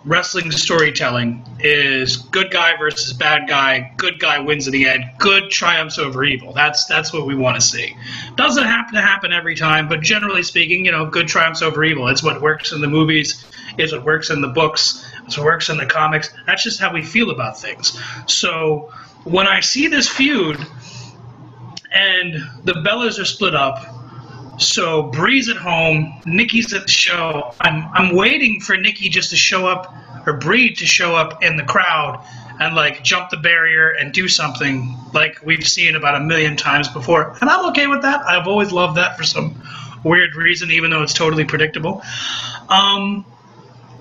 wrestling storytelling is good guy versus bad guy. Good guy wins in the end. Good triumphs over evil. That's what we want to see. Doesn't happen to happen every time, but generally speaking, you know, good triumphs over evil. It's what works in the movies. It's what works in the books. It's what works in the comics. That's just how we feel about things. So when I see this feud and the Bellas are split up, so Bree's at home, Nikki's at the show. I'm waiting for Nikki just to show up, or Bree to show up in the crowd and like jump the barrier and do something like we've seen about 1 million times before. And I'm okay with that. I've always loved that for some weird reason, even though it's totally predictable.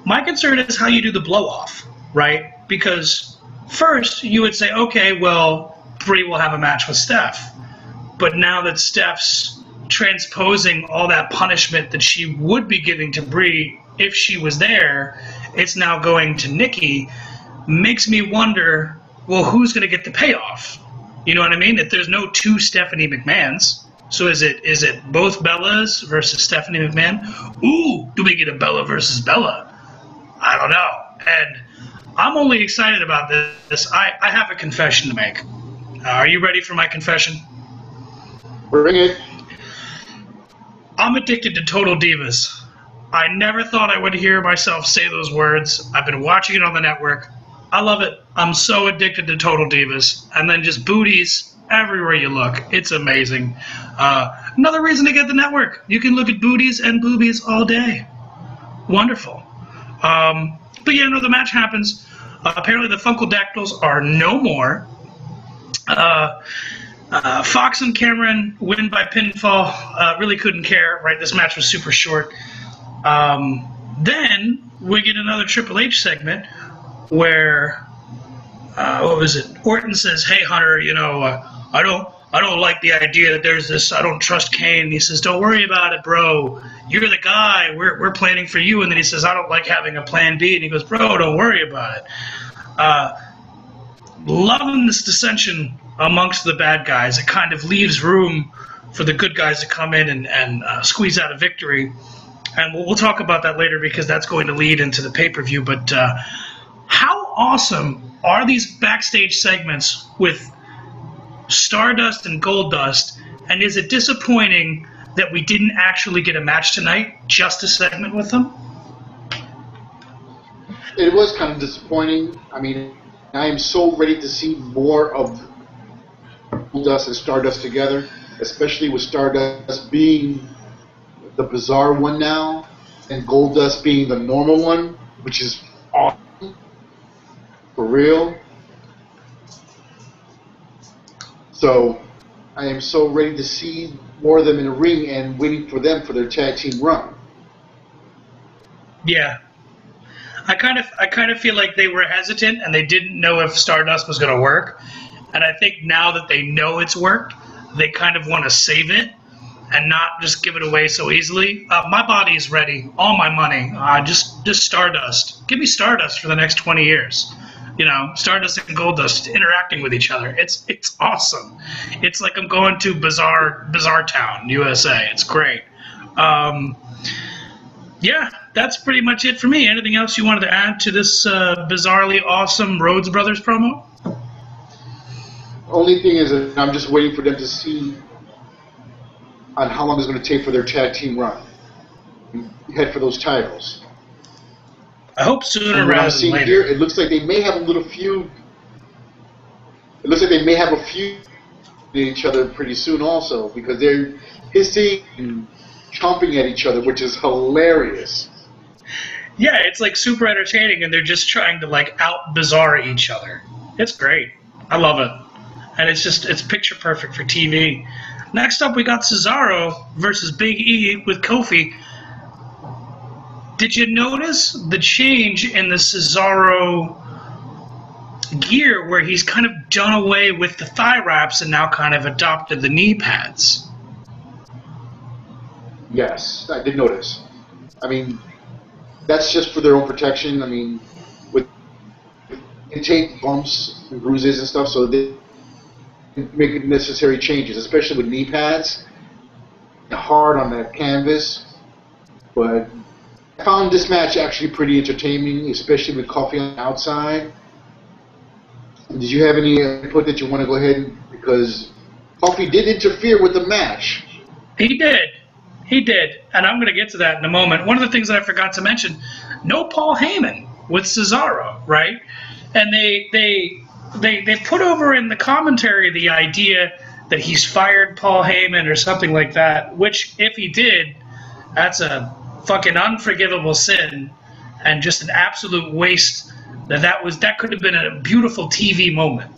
My concern is how you do the blow-off, right? Because first you would say, okay, well, Bree will have a match with Steph. But now that Steph's transposing all that punishment that she would be giving to Bree if she was there, it's now going to Nikki, makes me wonder, well, who's going to get the payoff? You know what I mean? If there's no 2 Stephanie McMahons, so is it both Bellas versus Stephanie McMahon? Ooh, do we get a Bella versus Bella? I don't know. And I'm only excited about this. I have a confession to make. Are you ready for my confession? Bring it. I'm addicted to Total Divas. I never thought I would hear myself say those words. I've been watching it on the network. I love it. I'm so addicted to Total Divas. And then just booties everywhere you look. It's amazing. Another reason to get the network. You can look at booties and boobies all day. Wonderful. But yeah, no, the match happens. Apparently the Funkledactyls are no more. Fox and Cameron win by pinfall. Really couldn't care, right? This match was super short. Then we get another Triple H segment where, what was it? Orton says, "Hey Hunter, you know, I don't like the idea that there's this. I don't trust Kane." And he says, "Don't worry about it, bro. You're the guy. We're planning for you." And then he says, "I don't like having a plan B." And he goes, "Bro, don't worry about it." Loving this dissension amongst the bad guys. It kind of leaves room for the good guys to come in and squeeze out a victory. And we'll talk about that later because that's going to lead into the pay-per-view. But how awesome are these backstage segments with Stardust and Goldust? And is it disappointing that we didn't actually get a match tonight, just a segment with them? It was kind of disappointing. I mean, I am so ready to see more of Goldust and Stardust together, especially with Stardust being the bizarre one now, and Goldust being the normal one, which is awesome. For real. So, I am so ready to see more of them in the ring and waiting for them for their tag team run. Yeah. I kind of feel like they were hesitant and they didn't know if Stardust was going to work. And I think now that they know it's worked, they kind of want to save it and not just give it away so easily. My body is ready. All my money. Just Stardust. Give me Stardust for the next 20 years. You know, Stardust and Goldust interacting with each other. It's awesome. It's like I'm going to Bizarre Town, USA. It's great. Yeah, that's pretty much it for me. Anything else you wanted to add to this bizarrely awesome Rhodes Brothers promo? Only thing is that I'm just waiting for them to see on how long it's going to take for their tag team run. Head for those titles. I hope sooner rather than later. Here, it looks like they may have a little feud. It looks like they may have a feud with each other pretty soon also, because they're hissing and chomping at each other, which is hilarious. Yeah, it's like super entertaining, and they're just trying to like out-bizarre each other. It's great. I love it. And it's picture perfect for TV. Next up, we got Cesaro versus Big E with Kofi. Did you notice the change in the Cesaro gear where he's kind of done away with the thigh wraps and now kind of adopted the knee pads? Yes, I did notice. I mean, that's just for their own protection. I mean, they take bumps and bruises and stuff, so they make necessary changes, especially with knee pads. Hard on that canvas, but I found this match actually pretty entertaining, especially with Kofi on the outside. Did you have any input that you want to go ahead because Kofi did interfere with the match? He did, and I'm going to get to that in a moment. One of the things that I forgot to mention, no Paul Heyman with Cesaro, right? And they put over in the commentary the idea that he's fired Paul Heyman or something like that, which if he did, that's a fucking unforgivable sin and just an absolute waste. That could have been a beautiful TV moment.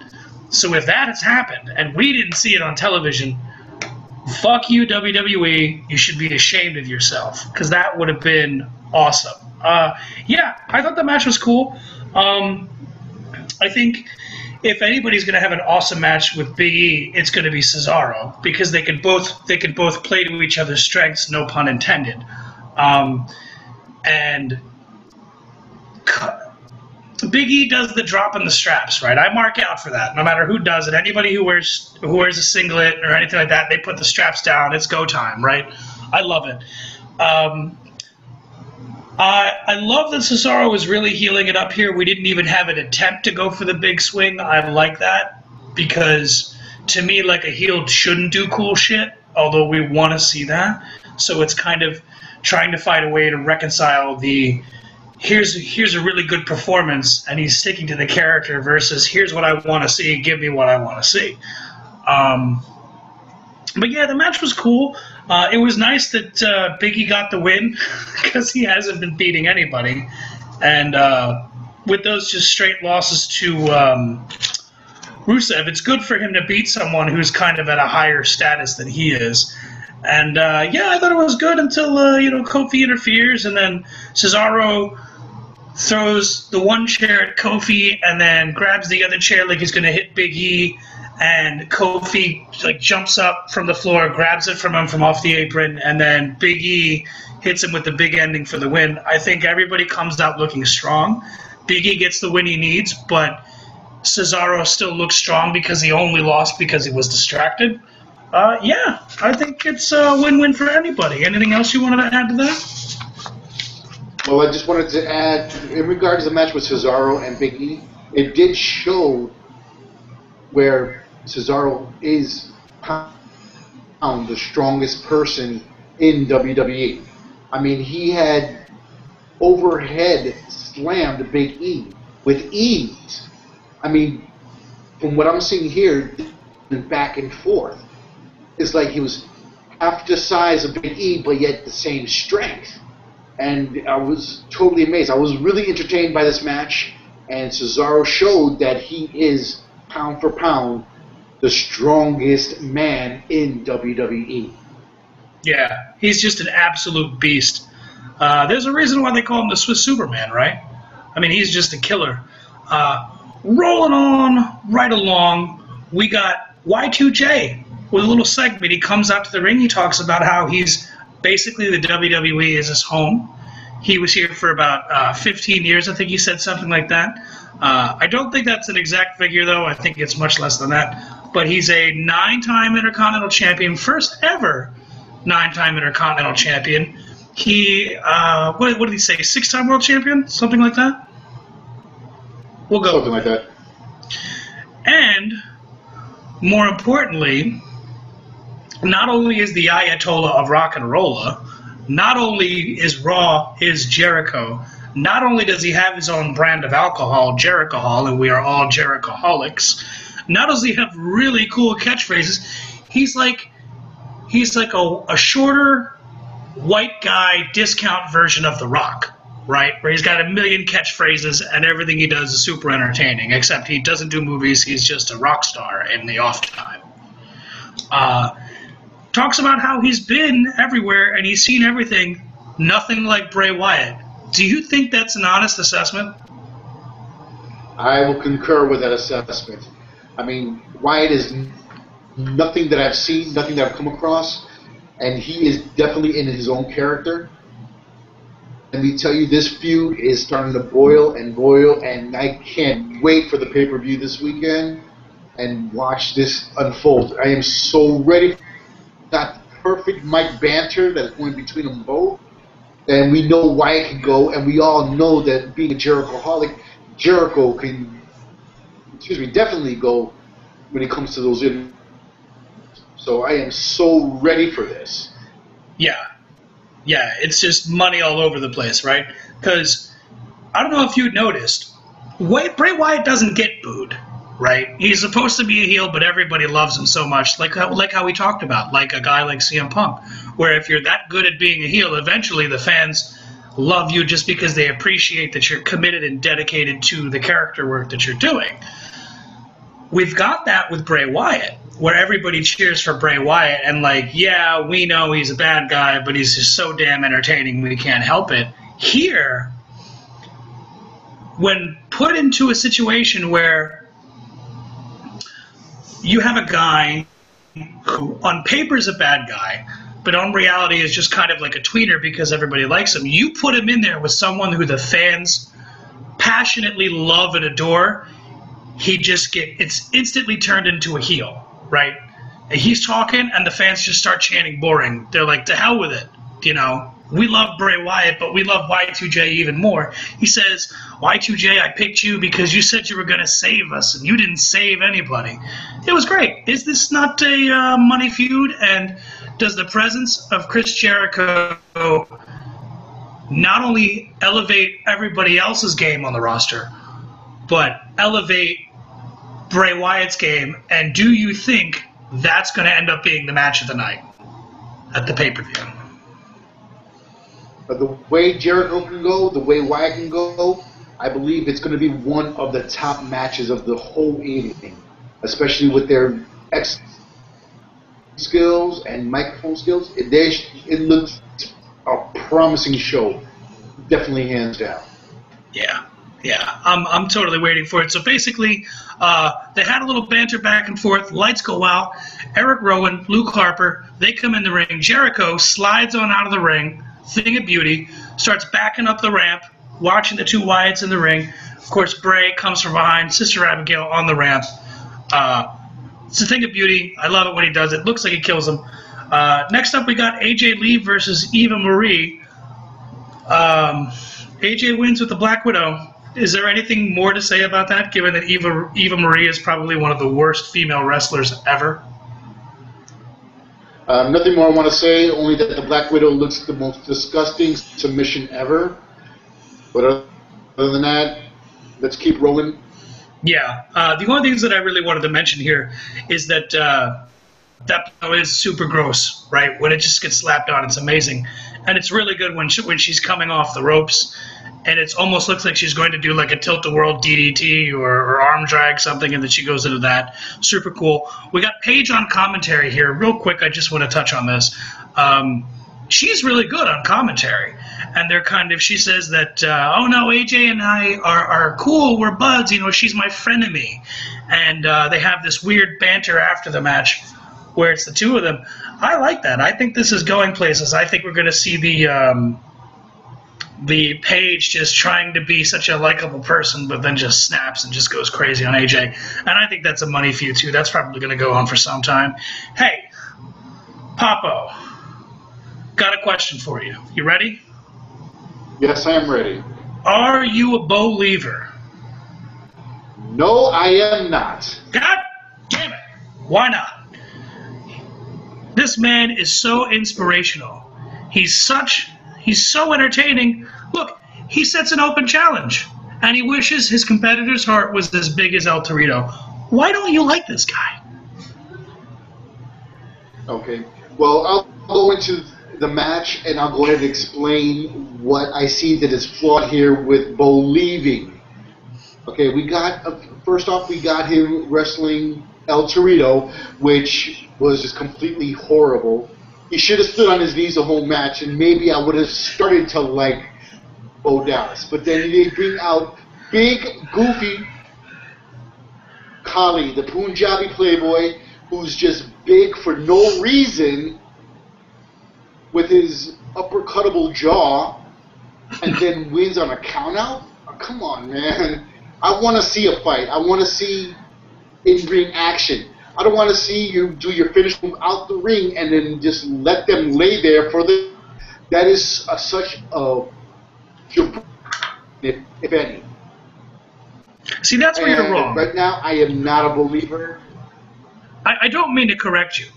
So if that has happened and we didn't see it on television, fuck you, WWE. You should be ashamed of yourself because that would have been awesome. Yeah, I thought the match was cool. I think if anybody's going to have an awesome match with Big E, it's going to be Cesaro because they can both play to each other's strengths, no pun intended. And Big E does the drop in the straps, right? I mark out for that. No matter who does it, anybody who wears a singlet or anything like that, they put the straps down. It's go time, right? I love it. I love that Cesaro was really healing it up here. We didn't even have an attempt to go for the big swing. I like that because to me, like, a heel shouldn't do cool shit, although we want to see that. So it's kind of trying to find a way to reconcile the here's a really good performance and he's sticking to the character versus here's what I want to see, give me what I want to see. But yeah, the match was cool. It was nice that Big E got the win because he hasn't been beating anybody. And with those just straight losses to Rusev, it's good for him to beat someone who's kind of at a higher status than he is. And yeah, I thought it was good until Kofi interferes, and then Cesaro throws the one chair at Kofi and then grabs the other chair like he's going to hit Big E, and Kofi like jumps up from the floor, grabs it from him from off the apron, and then Big E hits him with the big ending for the win. I think everybody comes out looking strong. Big E gets the win he needs, but Cesaro still looks strong because he only lost because he was distracted. Yeah, I think it's a win-win for anybody. Anything else you wanted to add to that? Well, I just wanted to add, in regards to the match with Cesaro and Big E, it did show where Cesaro is the strongest person in WWE. I mean, he had overhead slammed Big E with ease. I mean, from what I'm seeing here, back and forth, it's like he was half the size of Big E, but yet the same strength. And I was totally amazed. I was really entertained by this match, and Cesaro showed that he is, pound for pound, the strongest man in WWE. Yeah, he's just an absolute beast. There's a reason why they call him the Swiss Superman, right? I mean, he's just a killer. Rolling on right along, we got Y2J with a little segment. He comes out to the ring. He talks about how he's basically the WWE is his home. He was here for about 15 years, I think he said something like that. I don't think that's an exact figure, though. I think it's much less than that. But he's a 9-time Intercontinental Champion, first ever 9-time Intercontinental Champion. He, what did he say, 6-time World Champion? Something like that? We'll go something like that. And, more importantly, not only is the Ayatollah of Rock and Rolla, not only is Raw his Jericho, not only does he have his own brand of alcohol, Jericho-hol, and we are all Jerichoholics, not only does he have really cool catchphrases, he's like a shorter, white guy discount version of The Rock, right? Where he's got a million catchphrases and everything he does is super entertaining, except he doesn't do movies, he's just a rock star in the off time. Talks about how he's been everywhere and he's seen everything, nothing like Bray Wyatt. Do you think that's an honest assessment? I will concur with that assessment. I mean, Wyatt is nothing that I've seen, nothing that I've come across, and he is definitely in his own character. Let me tell you, this feud is starting to boil, and I can't wait for the pay-per-view this weekend and watch this unfold. I am so ready for that perfect mic banter that's going between them both. And we know Wyatt can go, and we all know that being a Jerichoholic, Jericho can, definitely go when it comes to those interviews. So I am so ready for this. Yeah, it's just money all over the place, right? Because I don't know if you'd noticed, Bray Wyatt doesn't get booed, right? He's supposed to be a heel, but everybody loves him so much, like how we talked about, like a guy like CM Punk, where if you're that good at being a heel, eventually the fans love you just because they appreciate that you're committed and dedicated to the character work that you're doing. We've got that with Bray Wyatt, where everybody cheers for Bray Wyatt, and like, yeah, we know he's a bad guy, but he's just so damn entertaining, we can't help it. Here, when put into a situation where you have a guy who on paper is a bad guy, but on reality is just kind of like a tweener because everybody likes him, you put him in there with someone who the fans passionately love and adore, it's instantly turned into a heel, right? He's talking and the fans just start chanting boring. They're like, to hell with it, you know? we love Bray Wyatt, but we love Y2J even more. He says, Y2J, I picked you because you said you were going to save us, and you didn't save anybody. It was great. Is this not a money feud? And does the presence of Chris Jericho not only elevate everybody else's game on the roster, but elevate Bray Wyatt's game? And do you think that's going to end up being the match of the night at the pay-per-view? The way Jericho can go, the way Wyatt can go, I believe it's going to be one of the top matches of the whole evening, especially with their skills and microphone skills. It looks a promising show, definitely hands down. Yeah, I'm totally waiting for it. So basically, they had a little banter back and forth. Lights go out. Eric Rowan, Luke Harper, they come in the ring. Jericho slides on out of the ring. Thing of Beauty starts backing up the ramp, watching the two Wyatts in the ring. Of course, Bray comes from behind, Sister Abigail on the ramp. It's a Thing of Beauty. I love it when he does it. Looks like he kills him. Next up, we got AJ Lee versus Eva Marie. AJ wins with the Black Widow. Is there anything more to say about that, given that Eva Marie is probably one of the worst female wrestlers ever? Nothing more I want to say, only that the Black Widow looks the most disgusting submission ever. But other than that, let's keep rolling. Yeah. The only things that I really wanted to mention here is that that is super gross, right? When it just gets slapped on, it's amazing. And it's really good when she's coming off the ropes, and it almost looks like she's going to do like a tilt-the-world DDT or arm drag something, and then she goes into that. Super cool. We got Paige on commentary here. Real quick, I just want to touch on this. She's really good on commentary. And they're kind of, she says that, oh no, AJ and I are cool, we're buds, you know, she's my frenemy. And they have this weird banter after the match where it's the two of them. I like that. I think this is going places. I think we're going to see the Paige just trying to be such a likable person, but then just snaps and just goes crazy on AJ. And I think that's a money feud, too. That's probably going to go on for some time. Hey, Papo, got a question for you. You ready? Yes, I am ready. Are you a believer? No, I am not. God damn it. Why not? This man is so inspirational. He's so entertaining. Look, he sets an open challenge, and he wishes his competitor's heart was as big as El Torito. Why don't you like this guy? Okay. Well, I'll go into the match, and I'll go ahead and explain what I see that is flawed here with believing. Okay, first off, we got him wrestling El Torito, which was just completely horrible. He should have stood on his knees the whole match, and maybe I would have started to like Bo Dallas. But then they bring out big, goofy Kali, the Punjabi playboy, who's just big for no reason, with his uppercuttable jaw, and then wins on a countout? Oh, come on, man. I want to see a fight. I want to see in-ring action. I don't want to see you do your finish move out the ring and then just let them lay there for the... That is such a... if any. See, that's where you're wrong. Right now, I am not a believer. I don't mean to correct you,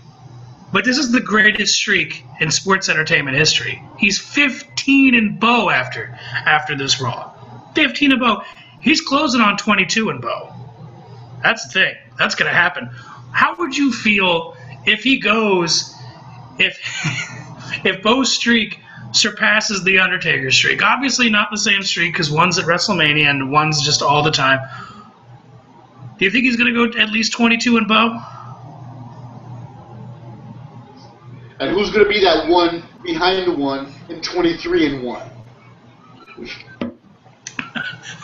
but this is the greatest streak in sports entertainment history. He's 15-0 after this Raw. 15-0. He's closing on 22-0. That's the thing. That's going to happen. How would you feel if he goes, if Bo's streak surpasses the Undertaker's streak? Obviously not the same streak because one's at WrestleMania and one's just all the time. Do you think he's going to go at least 22-0? And who's going to be that one behind the one in 23-1?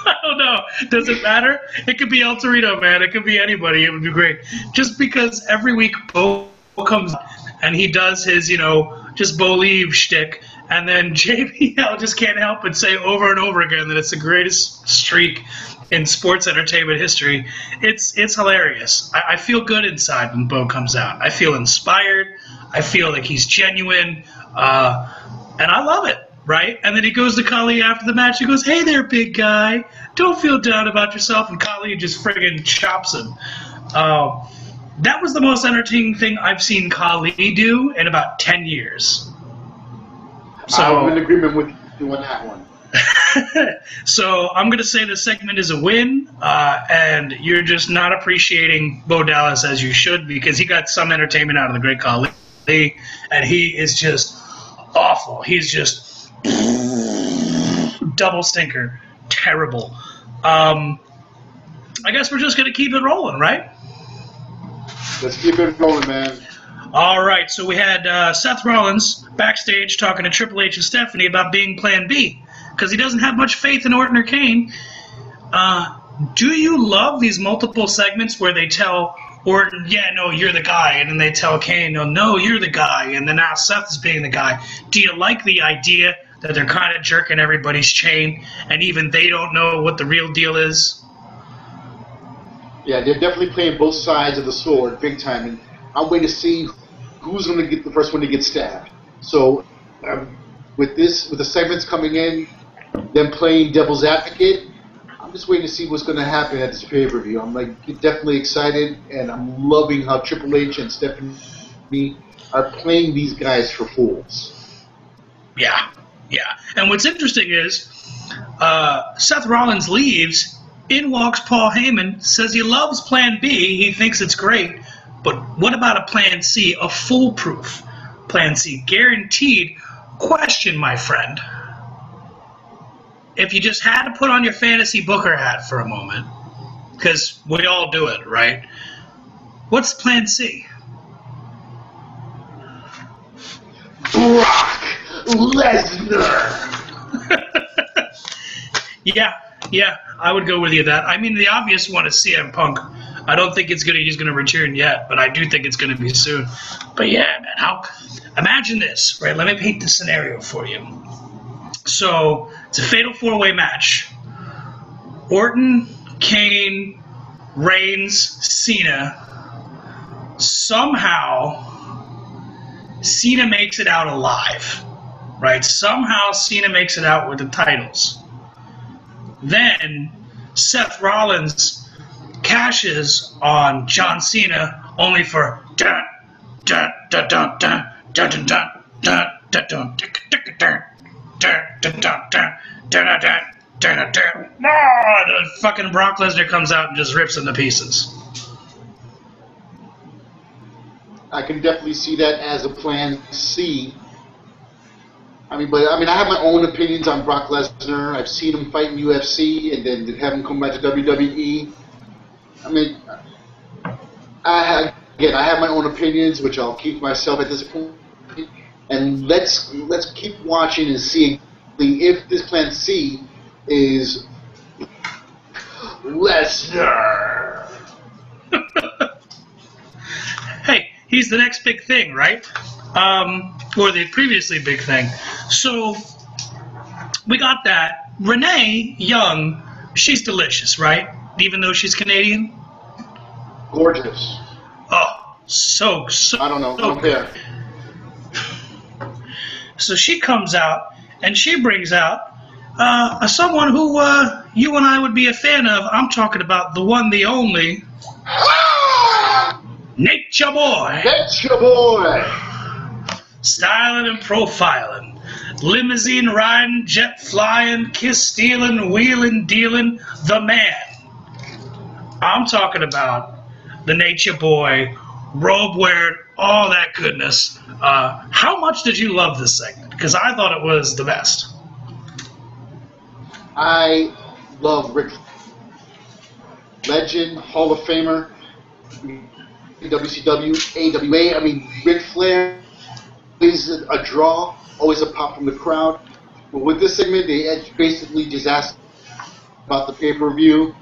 I don't know. Does it matter? It could be El Torito, man. It could be anybody. It would be great. Just because every week Bo comes and he does his, just believe shtick, and then JBL just can't help but say over and over again that it's the greatest streak in sports entertainment history. It's hilarious. I feel good inside when Bo comes out. I feel inspired. I feel like he's genuine. And I love it, right? And then he goes to Khali after the match. He goes, "Hey there, big guy. Don't feel down about yourself." And Khali just friggin' chops him. That was the most entertaining thing I've seen Khali do in about 10 years. So, I'm in agreement with you on that one. So I'm going to say this segment is a win, and you're just not appreciating Bo Dallas as you should, because he got some entertainment out of the great Khali, and he is just awful. He's just double stinker. Terrible. I guess we're just going to keep it rolling, right? Let's keep it rolling, man. All right, so we had Seth Rollins backstage talking to Triple H and Stephanie about being Plan B, because he doesn't have much faith in Orton or Kane. Do you love these multiple segments where they tell Orton, "Yeah, no, you're the guy," and then they tell Kane, "No, you're the guy," and then now Seth is being the guy? Do you like the idea that they're kind of jerking everybody's chain, and even they don't know what the real deal is? Yeah, they're definitely playing both sides of the sword big time, and I'm waiting to see who's going to get the first one to get stabbed. So, with the segments coming in, them playing devil's advocate, I'm just waiting to see what's going to happen at this pay-per-view. I'm definitely excited, and I'm loving how Triple H and Stephanie are playing these guys for fools. Yeah. And what's interesting is Seth Rollins leaves. In walks Paul Heyman, says he loves Plan B. He thinks it's great. But what about a Plan C, a foolproof Plan C? Guaranteed. Question, my friend. If you just had to put on your fantasy booker hat for a moment, because we all do it, right? What's Plan C? Brock Lesnar! Yeah, I would go with you that. I mean, the obvious one is CM Punk. I don't think he's gonna return yet, but I do think it's gonna be soon. But yeah, man, imagine this, right? Let me paint the scenario for you. So it's a fatal 4-way match. Orton, Kane, Reigns, Cena. Somehow, Cena makes it out alive, right? Somehow Cena makes it out with the titles. Then Seth Rollins cashes on John Cena, only for dun dun dun dun dun dun dun dun dun dun dun dun dun. Fucking Brock Lesnar comes out and just rips him to pieces. I can definitely see that as a Plan C. I have my own opinions on Brock Lesnar. I've seen him fight in UFC, and then have him come back to WWE. I have my own opinions, which I'll keep myself at this point. And let's keep watching and seeing if this Plan C is Lesnar. Hey, he's the next big thing, right? Or the previously big thing. So we got that. Renee Young, she's delicious, right? Even though she's Canadian. Gorgeous. Oh, so I don't know. I don't care. So she comes out and she brings out someone who you and I would be a fan of. I'm talking about the one, the only, Nature Boy. Nature Boy. Styling and profiling, limousine riding, jet flying, kiss stealing, wheeling dealing, the man. I'm talking about the Nature Boy, robe wearing, all that goodness. How much did you love this segment? Because I thought it was the best. I love Rick, legend, Hall of Famer, WCW, AWA. Ric Flair is a draw, always a pop from the crowd. But with this segment, they basically just asked about the pay-per-view,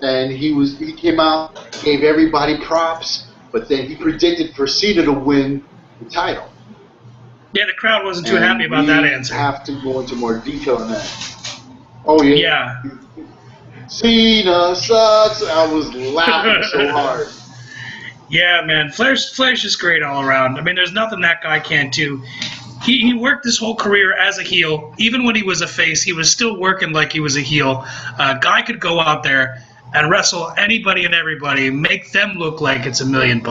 and he came out, gave everybody props, but then he predicted for Cena to win the title. Yeah, the crowd wasn't too happy about that answer. We have to go into more detail on that. Oh, yeah. Cena sucks. I was laughing so hard. Yeah, man. Flair's just great all around. There's nothing that guy can't do. he worked his whole career as a heel. Even when he was a face, he was still working like he was a heel. Guy could go out there and wrestle anybody and everybody, make them look like it's $1 million.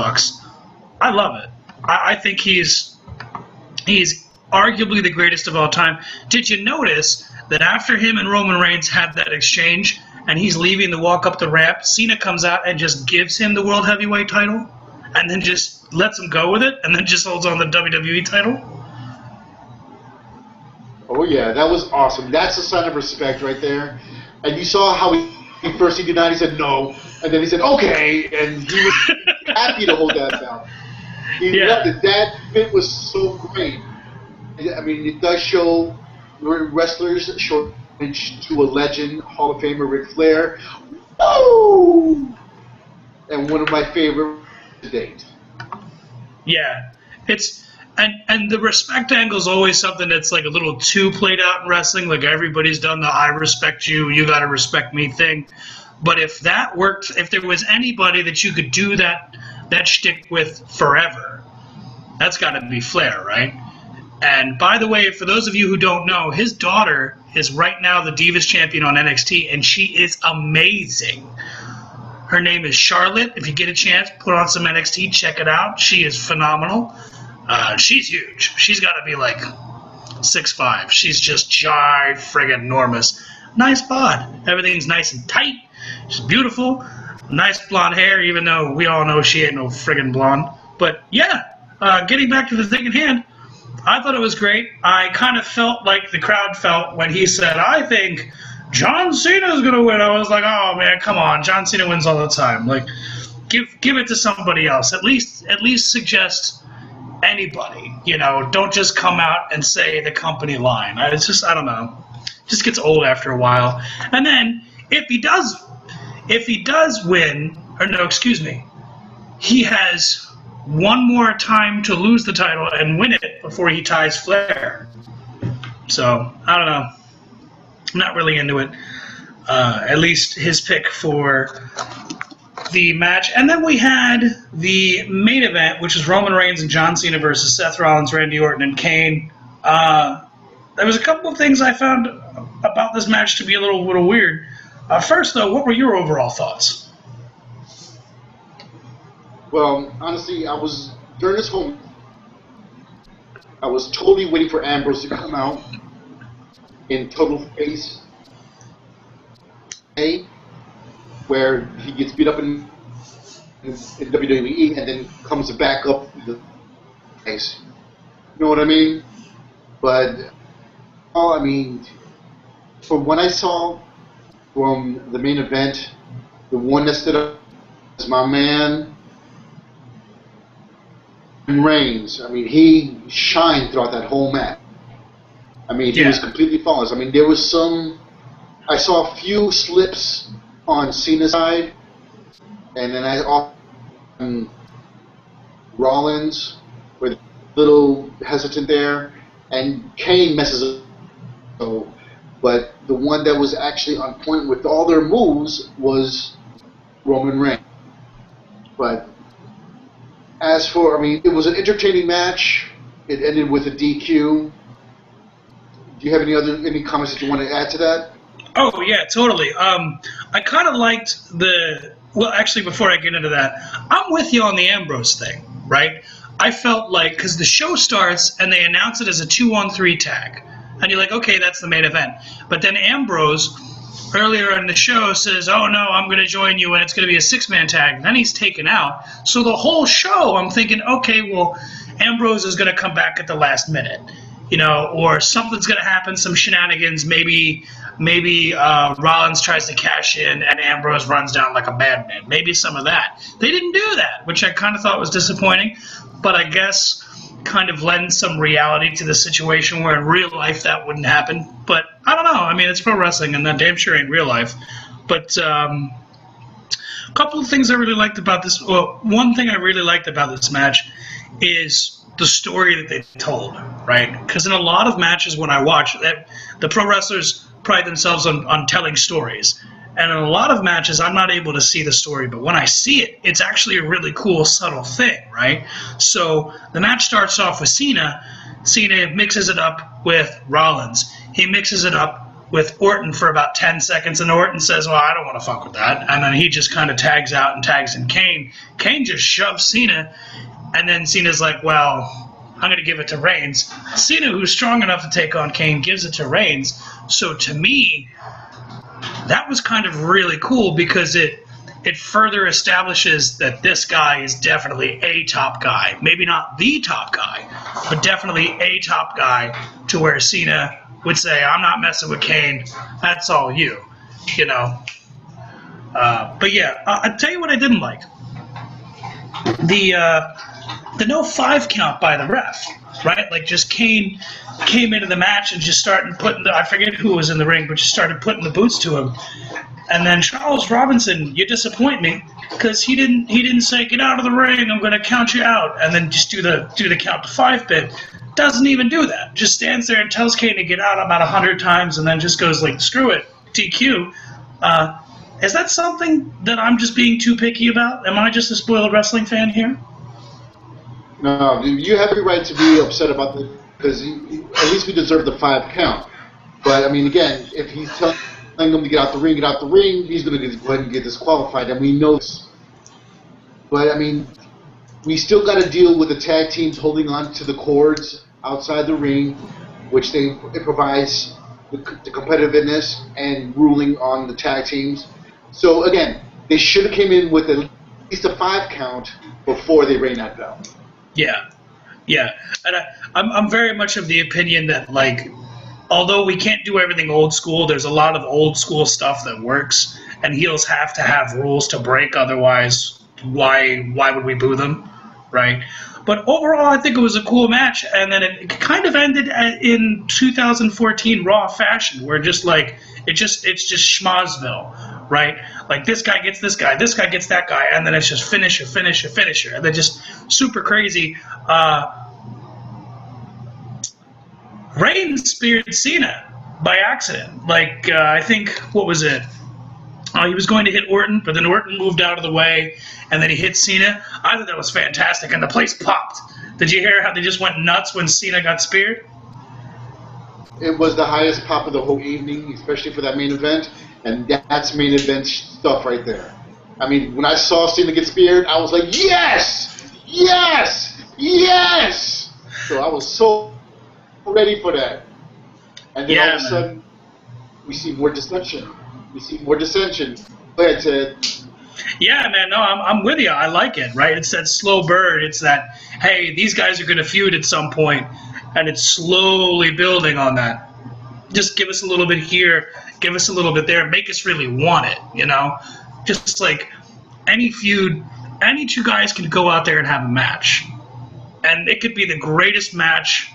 I love it. I think he's arguably the greatest of all time. Did you notice that after him and Roman Reigns had that exchange and he's leaving to walk up the ramp, Cena comes out and just gives him the World Heavyweight title and then just lets him go with it and then just holds on the WWE title? Oh, yeah, that was awesome. That's a sign of respect right there. And you saw how he did not. He said no, and then he said okay, and he was happy to hold that down. He loved it. That bit was so great. I mean, it does show wrestlers shortage to a legend, Hall of Famer Ric Flair. Woo! And one of my favorite to date. Yeah, it's and the respect angle is always something that's like a little too played out in wrestling. Like everybody's done the "I respect you, you gotta respect me" thing. But if that worked, if there was anybody that you could do that shtick with forever, that's got to be Flair, right? And by the way, for those of you who don't know, his daughter is right now the Divas Champion on NXT, and she is amazing. Her name is Charlotte. If you get a chance, put on some NXT, check it out. She is phenomenal. She's huge. She's got to be like 6'5". She's just friggin' enormous. Nice bod. Everything's nice and tight. She's beautiful. Nice blonde hair, even though we all know she ain't no friggin' blonde. But yeah, getting back to the thing at hand, I thought it was great. I kind of felt like the crowd felt when he said, I think John Cena's going to win. I was like, oh, man, come on. John Cena wins all the time. Like, give it to somebody else. At least suggest anybody. You know, don't just come out and say the company line. It's just, I don't know. It just gets old after a while. And then if he does win, or no, excuse me, he has one more time to lose the title and win it before he ties Flair. So, I don't know. I'm not really into it. At least his pick for the match. And then we had the main event, which is Roman Reigns and John Cena versus Seth Rollins, Randy Orton, and Kane. There was a couple of things I found about this match to be a little weird. First, though, what were your overall thoughts? Well, honestly, during this whole, I was totally waiting for Ambrose to come out in total face, where he gets beat up in WWE and then comes back up the face. You know what I mean? But, from what I saw from the main event, the one that stood up is my man, Reigns. I mean, he shined throughout that whole match. I mean, he was completely flawless. I mean, there was I saw a few slips on Cena's side, and then I on Rollins were a little hesitant there, and Kane messes up. So, but the one that was actually on point with all their moves was Roman Reigns. But as for, it was an entertaining match. It ended with a DQ. Do you have any comments that you want to add to that? Oh, yeah, totally. I kind of liked well, actually, before I get into that, I'm with you on the Ambrose thing, right? I felt like, because the show starts and they announce it as a 2-on-3 tag. And you're like, okay, that's the main event. But then Ambrose, earlier in the show, says, oh, no, I'm going to join you, and it's going to be a 6-man tag. And then he's taken out. So the whole show, I'm thinking, okay, well, Ambrose is going to come back at the last minute, or something's going to happen, some shenanigans. Maybe Rollins tries to cash in, and Ambrose runs down like a madman. Maybe some of that. They didn't do that, which I kind of thought was disappointing. But I guess kind of lends some reality to the situation where in real life that wouldn't happen. But I don't know. It's pro wrestling, and that damn sure ain't real life. But a couple of things I really liked about this. Well, one thing I really liked about this match is the story that they told, right? Because in a lot of matches when I watch, the pro wrestlers pride themselves on telling stories. And in a lot of matches, I'm not able to see the story, but when I see it, it's actually a really cool, subtle thing, right? So the match starts off with Cena Cena mixes it up with Rollins. He mixes it up with Orton for about 10 seconds, and Orton says, well, I don't want to fuck with that. And then he just kind of tags out and tags in Kane. Kane just shoves Cena, and then Cena's like, well, I'm going to give it to Reigns. Cena, who's strong enough to take on Kane, gives it to Reigns. So to me, that was kind of really cool because it further establishes that this guy is definitely a top guy. Maybe not the top guy, but definitely a top guy, to where Cena would say, I'm not messing with Kane. That's all you, you know. But yeah, I'll tell you what I didn't like. The no 5 count by the ref, right? Like, just Kane came into the match and just started putting I forget who was in the ring, but just started putting the boots to him. And then Charles Robinson, you disappoint me, because he didn't say, get out of the ring, I'm going to count you out, and then just do the count to 5 bit. Doesn't even do that. Just stands there and tells Kane to get out about 100 times, and then just goes like, screw it, DQ. Is that something that I'm just being too picky about? Am I just a spoiled wrestling fan here? No, you have every right to be upset about this, because at least we deserve the 5 count. But, I mean, again, if he's telling them to get out the ring, he's going to go ahead and get disqualified, and we know this. But, I mean, we still got to deal with the tag teams holding on to the cords outside the ring, which it provides the competitiveness and ruling on the tag teams. So, again, they should have came in with at least a 5 count before they rang that bell. Yeah, and I'm very much of the opinion that, like, although we can't do everything old school, there's a lot of old school stuff that works, and heels have to have rules to break, otherwise why would we boo them, right? But overall, I think it was a cool match, and then it kind of ended in 2014 Raw fashion, where just like it's just schmozville, right? Like, this guy gets this guy gets that guy, and then it's just finisher, and they're just super crazy. Reigns speared Cena by accident. Like, I think, what was it? He was going to hit Orton, but then Orton moved out of the way, and then he hit Cena. I thought that was fantastic, and the place popped. Did you hear how they just went nuts when Cena got speared? It was the highest pop of the whole evening, especially for that main event, and that's main event stuff right there. I mean, when I saw Cena get speared, I was like, yes! Yes! Yes! So I was so ready for that. And then all of a sudden, we see more dissension. Go ahead, Ted. Yeah, man, no, I'm with you. I like it, right? It's that slow burn. It's that, hey, these guys are going to feud at some point, and it's slowly building on that. Just give us a little bit here, give us a little bit there, make us really want it, you know? Just like any feud, any two guys can go out there and have a match. And it could be the greatest match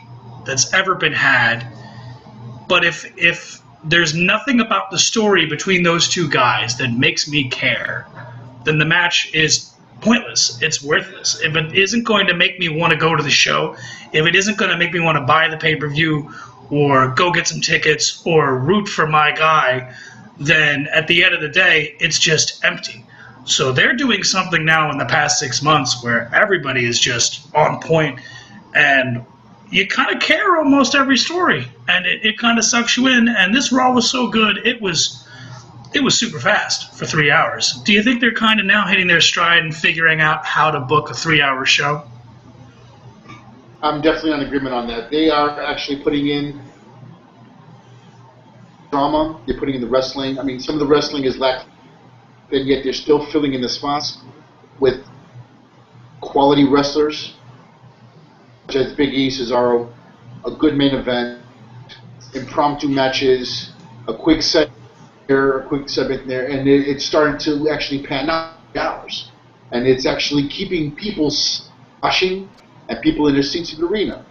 that's ever been had, but if there's nothing about the story between those two guys that makes me care, then the match is pointless. It's worthless. If it isn't going to make me want to go to the show, if it isn't going to make me want to buy the pay-per-view or go get some tickets or root for my guy, then at the end of the day, it's just empty. So they're doing something now in the past 6 months where everybody is just on point, and you kind of care almost every story, and it kind of sucks you in. And this Raw was so good, it was super fast for 3 hours. Do you think they're kind of now hitting their stride and figuring out how to book a 3-hour show? I'm definitely in agreement on that. They are actually putting in drama. They're putting in the wrestling. I mean, some of the wrestling is lacked, and yet they're still filling in the spots with quality wrestlers, such as Big E, Cesaro, a good main event, impromptu matches, a quick set here, a quick segment there, and it's starting to actually pan out hours. And it's actually keeping people watching and people in their seats in the arena.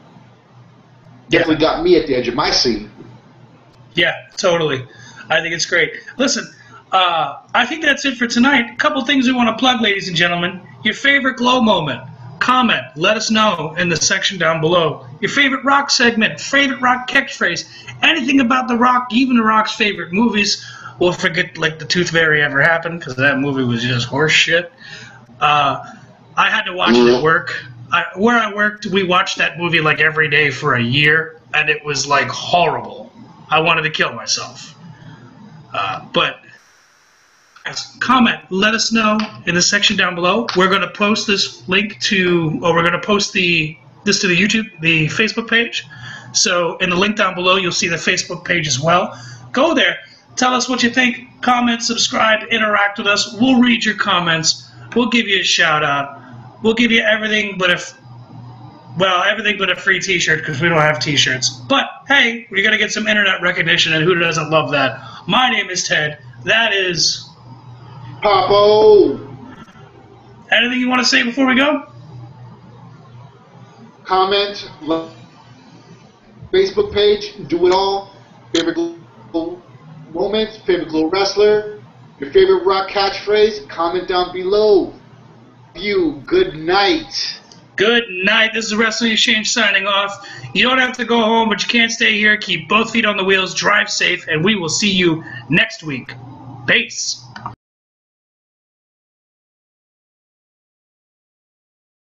Definitely got me at the edge of my seat. Yeah, totally. I think it's great. Listen, I think that's it for tonight. A couple things we want to plug, ladies and gentlemen. Your favorite glow moment. Comment. Let us know in the section down below. Your favorite Rock segment, favorite Rock catchphrase, anything about The Rock, even The Rock's favorite movies. We'll forget like The Tooth Fairy ever happened, because that movie was just horse shit. I had to watch it at work. where I worked, we watched that movie like every day for a year, and it was like horrible. I wanted to kill myself. But comment, let us know in the section down below. We're going to post this link to, or we're going to post this to the YouTube, the Facebook page. So in the link down below, you'll see the Facebook page as well. Go there, tell us what you think, comment, subscribe, interact with us. We'll read your comments. We'll give you a shout out. We'll give you everything but a free t-shirt, because we don't have t-shirts. But hey, we're going to get some internet recognition, and who doesn't love that? My name is Ted. That is Papo. Anything you want to say before we go? Comment, Facebook page, do it all. Favorite moment, favorite glow wrestler, your favorite rock catchphrase, comment down below. Good night. Good night. This is Wrestling Exchange signing off. You don't have to go home, but you can't stay here. Keep both feet on the wheels, drive safe, and we will see you next week. Peace.